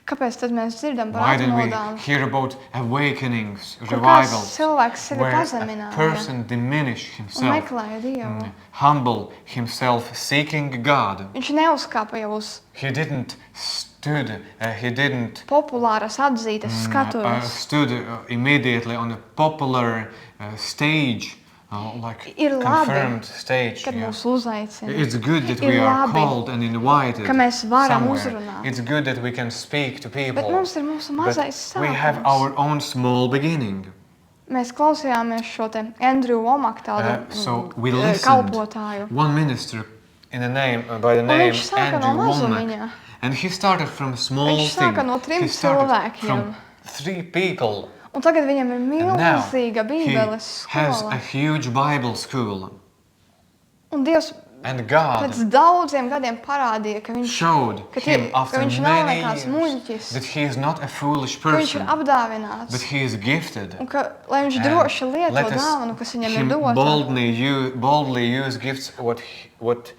Kāpēc tad mēs dzirdam par Why didn't we atmodām? hear about awakenings, Kur kāds revivals, cilvēks sevi where a pazemināja person diminish un himself, meklēja Dievu. humble himself, seeking God. Viņš neuzkāpa jau uz He didn't populāras atzītas skatuves. stood immediately on a popular stage, like Ir labi, confirmed stage. Kad yeah. mūs uzaicina. It's good that Ir we are labi, called and invited ka mēs varam somewhere. uzrunāt. It's good that we can speak to people. Bet mums ir mūsu But mazais we have sākums. our own small beginning. Mēs klausījāmies šo te Andrew Womack tādu So we listened. kalpotāju. One minister by the name viņš sāka no Andrew mazumiņa. Womack, and he started from a small Viņš thing. sāka no 3 He started cilvēkiem. from 3 people. Un tagad viņam ir And now milzīga he bībeles has skola. a huge Bible school. Un Dievs And God pēc daudziem gadiem parādīja, ka showed him after viņš nav many nekāds years muļķis, that he is not a foolish ka viņš ir person, apdāvināts, but he is gifted. un ka, lai viņš And droši lieto let us dāvanu, kas viņam ir him dota. boldly use gifts what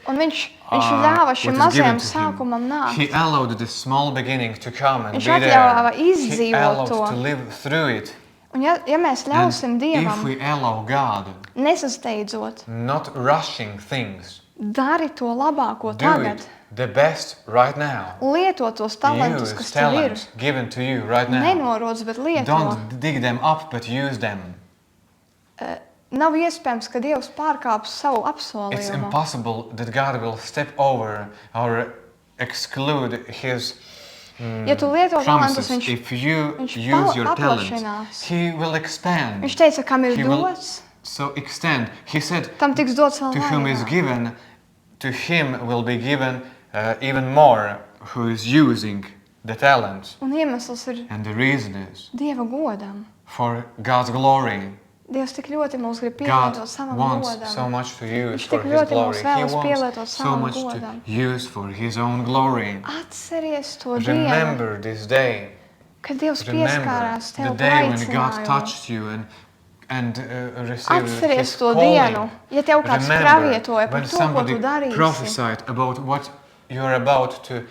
Un viņš ļāva šim what is given mazajam to him. sākumam nākt. He allowed this small beginning to come and Viņš be there. atļāva He izdzīvot allowed to. to live through it. Un ja mēs ļausim And Dievam, if we allow God, nesasteidzot, not rushing things, dari to labāko do tagad, it the best right now. lieto tos talantus, Use kas tev ir. talents given to you right now. Nenorodz, bet lieto. Don't dig them up, but use them. Nav iespējams, ka Dievs pārkāps savu It's apsolījumu. impossible that God will step over or exclude His Ja tu lieto talantus, promises. If you viņš use your talents, paplašinās. He will expand. Viņš teica, kam ir He will dots, so extend. He said, tam tiks dots vēl to whom is vairāk. given, to him will be given even more who is using the talents. Un iemesls ir And the reason is Dieva godam. for God's glory. Dievs tik ļoti mūs grib God pielietot savam wants godam. so much to use Viņš for tik His ļoti glory. mūs He vēlas pielietot wants so savam much to godam. use for His own glory. Atceries to dienu, Remember this day. kad Dievs Remember pieskārās the tev day when God aicinājumu. touched you and received Atceries His to calling. dienu, ja tev kāds Remember pravietoja par when to, ko somebody tu darīsi. prophesied about what you're about to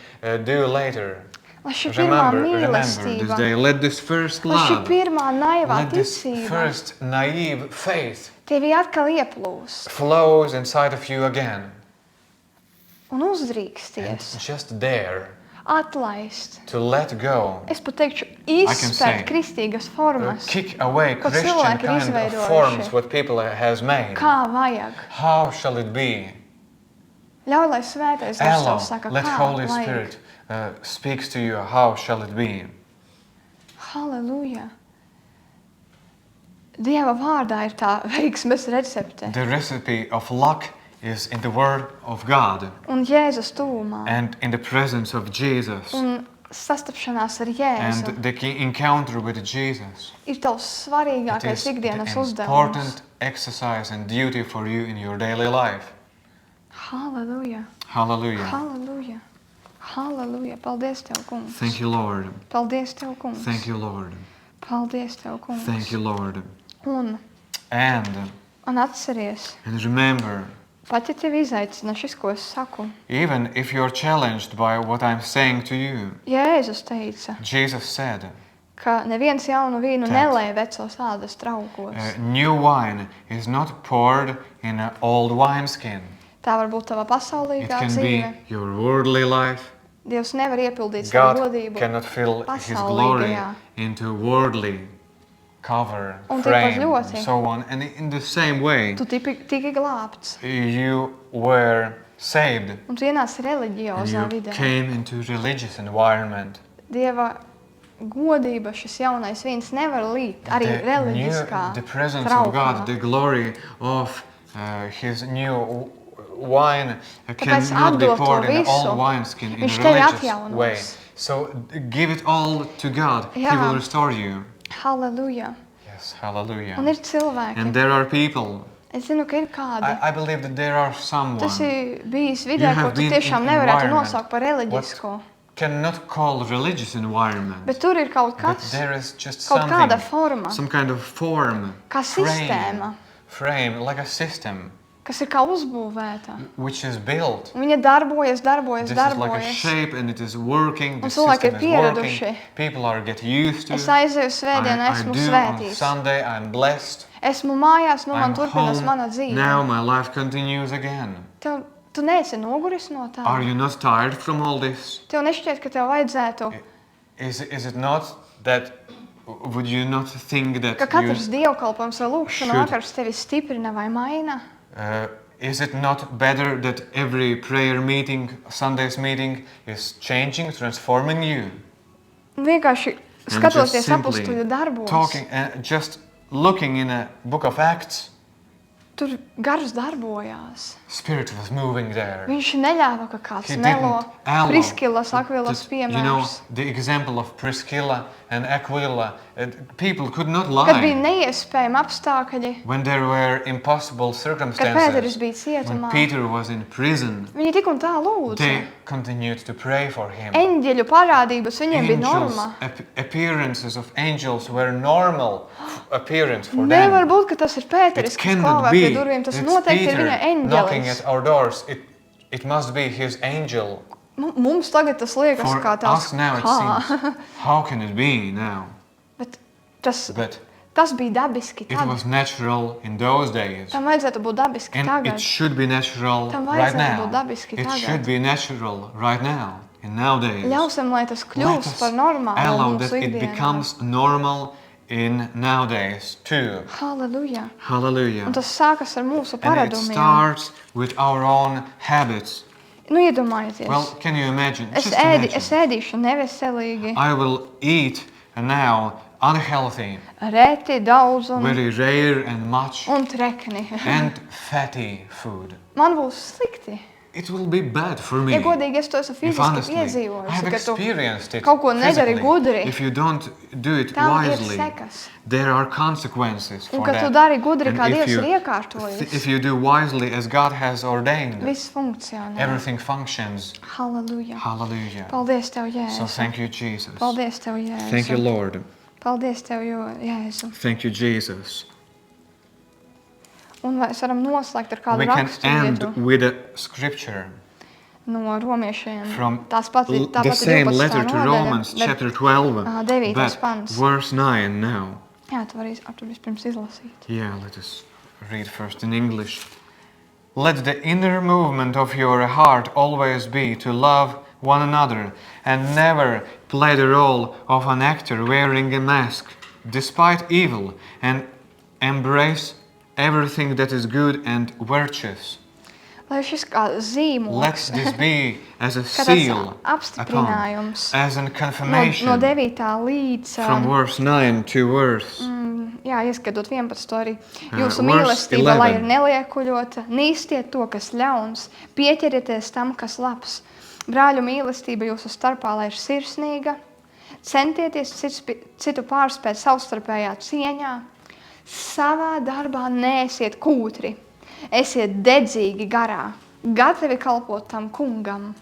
do later. Lai šī pirmā Remember this mīlestība, day. Let this first lai šī love, pirmā naivā let this ticība first naive faith tevi atkal ieplūs flows inside of you again. un And uzdrīksties, just dare atlaist. to let go. Es pat teikšu, can say, izspērt kristīgas formas, Kick away Ko Christian cilvēki ir kind of izveidojuši. forms what people has made. kā vajag. How shall it be? Ļauj, lai svētais gars Allow, tev saka, let kā Holy vajag. Spirit speaks to you. How shall it be? Halleluja! Dieva vārdā ir tā veiksmes recepte. The recipe of luck is in the Word of God Un Jēzus tuvumā. and in the presence of Jesus. Un sastapšanās ar Jēzu And the encounter with Jesus. ir tavs It svarīgākais is the ikdienas uzdevums. important exercise and duty for you in your daily life. Halleluja! Hallelujah. Halleluja! Halleluja! Paldies Tev, kungs! Thank you, Lord. Paldies Tev, kungs! Thank you, Lord. Paldies Tev, kungs! Thank you, Lord. Un atceries, And remember, pat ja tevi izaicina šis, ko es saku, even if you're challenged by what I'm saying to you, Jēzus teica, Jesus said, ka neviens jaunu vīnu That- nelēja vecos ādas traukos. new wine is not poured in an old wineskin. Tā var būt tava It pasaulīgā can dzīve. be your worldly life. Dievs nevar iepildīt savu God godību. cannot fill His glory pasaulīgajā. into worldly cover, Un tikpat frame, ļoti. and so on. And in the same way, Tu tiki glābts, you were saved un tu ienāc and reliģiozā you vidē. came into religious environment. Dieva godība, šis jaunais vīns nevar līt arī reliģiskā The presence of God, traukā. the glory of His new wine Tāpēc cannot be atdod to poured in an visu. old wineskin in Viņš a tevi religious atjaunos. way. So give it all to God. He Jā. will restore you. Halleluja! Yes, hallelujah. Un ir cilvēki. And there are people. Es zinu, ka ir kādi. I believe that there are someone Tas ir bijis You vidē, have ko tu been tiešām in nevarētu environment. nosaukt par reliģisko. cannot call religious environment. Bet tur ir kaut But kas, there is just kaut kāda something, forma, some kind of form, kā sistēma, frame, like a system, kas ir kā uzbūvēta. which is built. Un viņa darbojas, This is like a shape and it is working. The cilvēki system ir is working. pieraduši. People are get used to. Es aizēju svētdienu, I esmu do on svētīts. Sunday. I'm blessed. Esmu mājās, nu man I'm turpinās home. mana dzīve. Now my life continues again. Tu neesi noguris no tā. Are you not tired from all this? Tev nešķiet, ka tev vajadzētu, Is it not that? Would you not think that ka you, katrs dievkalpojums vai lūkšana should- vakars tevi stiprina vai maina? is it not better that every prayer meeting, Sunday's meeting, is changing, transforming you? Vienkārši And skatoties just simply apustuļu darbos, talking, just looking in a book of Acts, tur gars darbojās. Spirit was moving there. Viņš neļāva, ka kāds He melo. didn't allow Priskilas, Akvilas that, you know, piemērs. the example of Priscilla and Aquila, people could not Kad bija lie. neiespējami apstākļi, When there were impossible kad Pēteris circumstances, bija cietumā, when Peter was in prison, viņi tik un tā lūdza. they continued to pray for him. Eņģeļu parādības viņiem bija normā. Appearances of angels were normal appearance for Nevar them. būt, ka tas ir Pēteris, It kas cannot stāvē be. pie durvīm. Tas It's noteikti ir viņa Peter knocking eņģelis. at our doors. It must be his angel. Mums tagad tas liekas For kā tās us now it seems, how can it be now? Bet tas But bija dabiski it tad. was natural in those days. Tam vajadzētu būt dabiski And tagad. it should be natural Tam right vajadzētu būt now. dabiski It tagad. should be natural right now, in nowadays. Ļausim, lai tas Let kļūst us par normālu allow mūsu that it ikdienā. becomes normal in nowadays too. Halleluja. Hallelujah. Un tas sākas ar mūsu And it paradumiem. starts with our own habits. Nu, iedomājieties. Well, can you imagine? Es Just imagine. ēdīšu neveselīgi, I will eat now unhealthy, reti, daudz very rare and much, un trekni. and fatty food. Man būs slikti. It will be bad for me. Ja godīgi es to esmu If fiziski honestly, I piedzīvojis, have ka tu experienced it kaut ko nedari physically. gudri, If you don't do it tam ir wisely, sekas. there are consequences Un for ka tu that. dari gudri, And kā if Dievs you- ir iekārtojis, If you do wisely as God has ordained, viss funkcionē. everything functions. Halleluja. Hallelujah. Paldies Tev, So Jēzu. thank you, Jesus. Paldies Tev, Jēzu. Thank you, Lord. Paldies Tev, Jēzu. Thank you, Jesus. Un vai mēs varam noslēgt ar kādu We can rakstu end vietu with a scripture no romiešiem. from Tās pats, tā the pati same 12. letter to nodaļa, Romans, bet- chapter 12, devītais but pants. verse 9 now. Jā, tu vari tur vispirms izlasīt. Yeah, let us read first in English. Let the inner movement of your heart always be to love one another and never play the role of an actor wearing a mask, despite evil, and embrace everything that is good and virtuous. Lai šis kā Let zīmoks, this be as a kā tāds seal, apstiprinājums as a no confirmation 9. līdz, from verse 9 to verse. jā, ieskatot 11. arī. Jūsu verse mīlestība, lai ir 11. neliekuļota, nīstiet to, kas ļauns, pieķerieties tam, kas labs. Brāļu mīlestība jūsu starpā, lai ir sirsnīga, centieties citu pārspēt savstarpējā cieņā, savā darbā neesiet kūtri, esiet dedzīgi garā, gatavi kalpot tam kungam.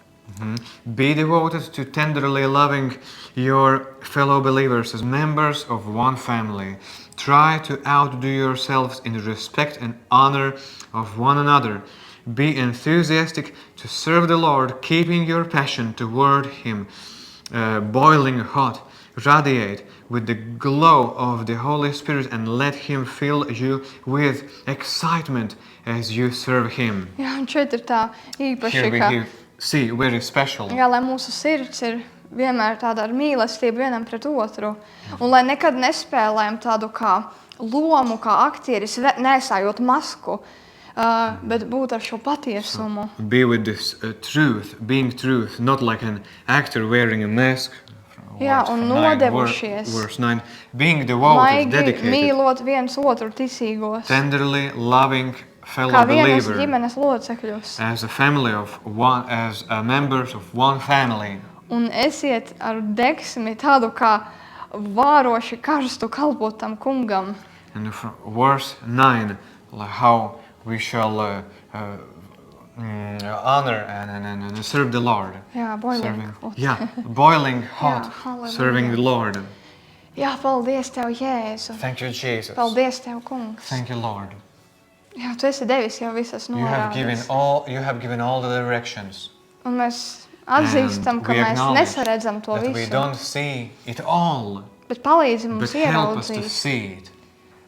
Be devoted to tenderly loving your fellow believers as members of one family. Try to outdo yourselves in respect and honor of one another. Be enthusiastic to serve the Lord, keeping your passion toward Him boiling hot. Radiate with the glow of the Holy Spirit and let Him fill you with excitement as you serve Him. Jā, un šeit ir tā īpaši, Here we ka, see very special. jā, lai mūsu sirds ir vienmēr tāda ar mīlestību vienam pret otru, un lai nekad nespēlējam tādu kā lomu, kā aktieris, nesājot masku, bet būt ar šo patiesumu. Be with this truth, being truth, not like an actor wearing a mask. Jā, un nodevušies. Verse 9. Being devoted, Maigi dedicated, mīlot viens otru ticīgos, tenderly loving fellow kā vienas believer, ģimenes locekļus, as a family of one, as members of one family. un esiet ar degsmi tādu kā vāroši karstu kalpot tam kungam. And from verse 9, how we shall honor and serve the Lord. Jā, boiling Serving, hot. yeah, boiling hot, hallelujah. serving the Lord. Jā, paldies Tev, Jēzu. Thank you, Jesus. Paldies Tev, kungs. Thank you, Lord. Jā, Tu esi devis jau visas You have norādes. given all the directions. Un mēs atzīstam, ka we mēs acknowledge nesaredzam to that we visu. don't see it all, Bet palīdzi but mums help us to ieraudzīt. see it.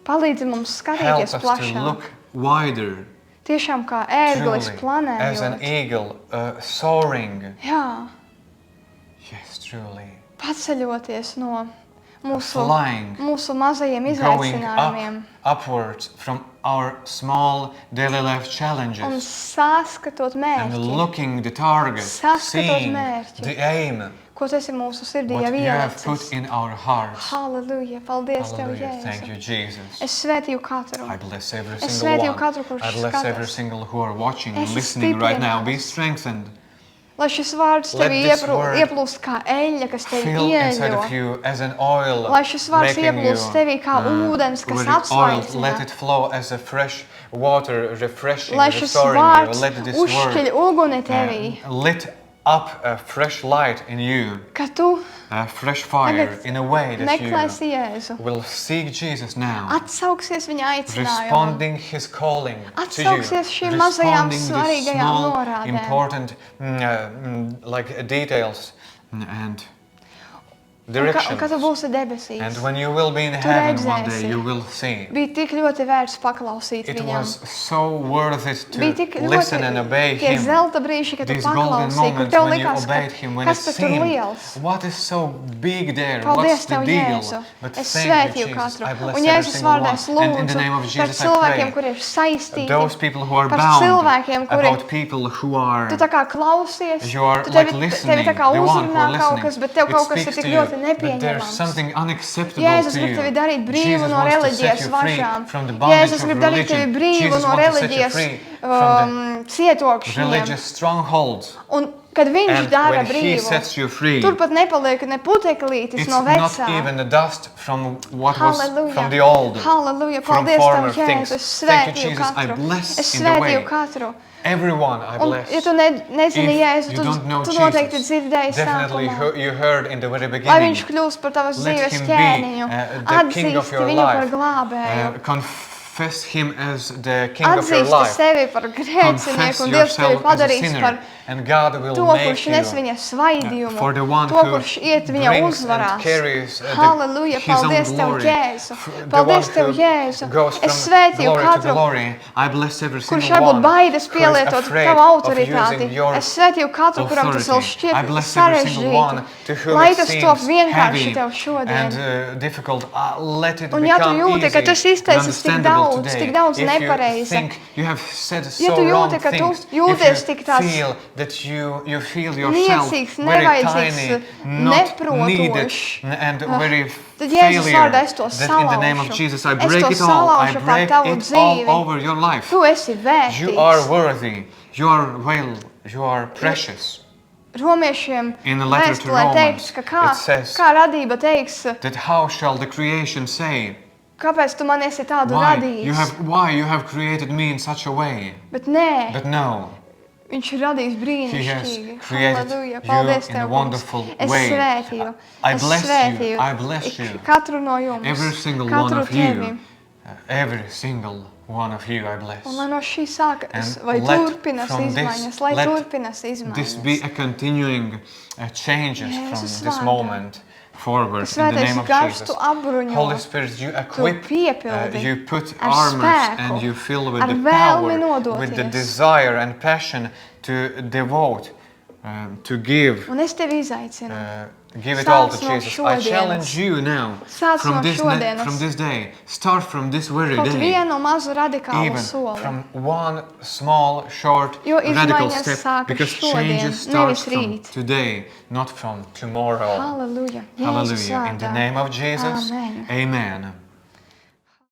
Palīdzi mums Help skatīties us to plašāk. look wider, Tiešām kā ērglis truly, as an planējot. eagle soaring. Jā, Yes, truly. paceļoties no Flying, mūsu mazajiem going izaicinājumiem. upwards from our small daily life Un challenges saskatot and mērķi. looking the target, Saskatot seeing mērķi. the aim, ko tu esi mūsu sirdī what jau you have ielicis. put in our hearts. Halleluja, paldies Tev, Hallelujah. Thank you, Jēzu. Jesus. Es svētīju katru. I bless every Es single svētīju one. katru, kurš I bless every skatās. single who are watching and Esi listening right now. Be stiprināts. strengthened. Lai šis vārds Let Tevi this word ieplūst kā eļļa, kas Tevi Fill inside of ieļo. you as an oil, Lai šis vārds making you ieplūst Tevī kā ūdens, kas with it oil. atsvaicina. Let it flow as a fresh water, refreshing, Lai šis restoring you. vārds Let this uzšķeļ word uguni Tevī. lit up a fresh light in you, Ka Tu a fresh fire tagad in a way that you meklēsi Jēzu. will seek Jesus now, Atsauksies viņa aicinājumam. responding His calling to you, Atsauksies šīm mazajām responding the svarīgajām small, norādēm. important like details and Un directions. kad Tu būsi debesīs. And when you will be in Tu heaven one redzēsi. day, you will see. Bija tik ļoti vērts paklausīt It viņam. was so worth it Bija to tik listen and ļoti obey tie Him. zelta brīži, kad Tu These golden paklausīji, kur moments Tev when you likās, obeyed Him, when kas it tad tur seemed, liels. what is so big there? Paldies What's the Tev, deal? Jēzu. But Es thank svētīju you, Jesus. katru. I bless Un every Jēzus single vārdā one. es And in the lūdzu name of par Jesus, I cilvēkiem, pray. kuri ir saistīti, Those people who are par bound cilvēkiem, kuri about people who are Tu tā kā klausies, you are tu like tevi listening, tā kā the one who uzrunā are kaut listening. kas, bet tev It kaut kas ir speaks tik to you, ļoti but there's nepieņemams. something unacceptable Jēzus to grib you. tevi darīt brīvu Jesus no wants to reliģijas set you free važām. from the bondage Jēzus of grib darīt tevi religion. brīvu Jesus no wants to set you reliģijas free from cietokšņiem. religious strongholds. Un kad viņš And dara when He brīvu, sets you free, tur pat nepaliek ne puteklītis it's no not vecā. even the dust from what was Halleluja. from the old, Halleluja. from Paldies former Tev, things. Jēzus. Es Thank you, svētīju Jesus. I katru. bless Es in the way. svētīju katru. Everyone I Un, bless. ja tu nezini If Jēzu, you don't know tu noteikti Jesus, dzirdēji definitely sākumā. you heard in the very Lai beginning. viņš kļūst par tavas Let dzīves him be ķēniņu, the king of atzīsti your viņu par life. glābēju. Confess Him as the king of your Atzīsti life. sevi par Confess grēcinieku un Dievs tevi yourself as a padarīs par sinner, and God will to, make kurš nes you viņa svaidījumu, for the one to, who kurš iet viņa brings and uzvarās. carries Halleluja, His own paldies Tev, glory. Jēzu. The Paldies one Tev, who Jēzu. goes Es from svētīju glory to katru, glory. I bless every kurš single varbūt one baidas who is pielietot afraid tavu of autoritāti. using your Es svētīju katru, kuram tas vēl authority. I šķiet bless every single one sarežģīti. to whom Lai it tas top seems vienkārši heavy Tev šodien. and difficult. Let it Un ja tu become jūti, ka easy tu esi and izteicis tik understandable daudz, today. tik daudz If you nepareiza, think you have said ja so tu wrong jūti, ka tu things, jūties if tik you tāds feel that you feel yourself niecīgs, very nevajadzīgs, tiny, not needed, neprotošs, and very tad Jēzus failure, vārdā es to that in the name of salaušu. Jesus I Es break to it all. I salaušu pār break tavu it all dzīvi. over your life. Tu esi You are vērtīgs. worthy. You are well. You are precious. Romiešiem In the letter to vēstulē teikts, Romans, ka kā, it says kā radība teiks, that how shall the creation say, kāpēc tu man esi tādu why radījis? why you have created me in such a way? Bet nē, But no, viņš ir radījis He has brīnišķīgi. created Halleluja, you paldies in a Tev, wonderful kungs. Es way. svētīju, I es bless you, svētīju I bless you. katru no jums, Every single one katru of tevi. you, every single one of you I bless. Un lai no šī sākas, And vai let turpinas from this- izmaiņas, lai let turpinas This be izmaiņas. a continuing changes from Jēzus this vārdā. moment forward in the Svētais name of gars Jesus. tu apbruņo, Holy Spirit, you equip, piepildi you put ar armors spēku, and you fill with ar the vēlmi power, with the nodoties. desire and passion to devote, to give. un es tevi izaicinu. Give it all to Sāc no Jesus. I šodienas. challenge you now Sāc from no this, šodienas. from this day. Start from this very Kaut day. vienu mazu radikālu Even soli. from one small, short, Jo radical izmaiņas step, sākas because šodien, changes start nevis from rīt. today, not from tomorrow. Halleluja. Jēzus Hallelujah. In the vārdā. name of Jesus, Amen. amen.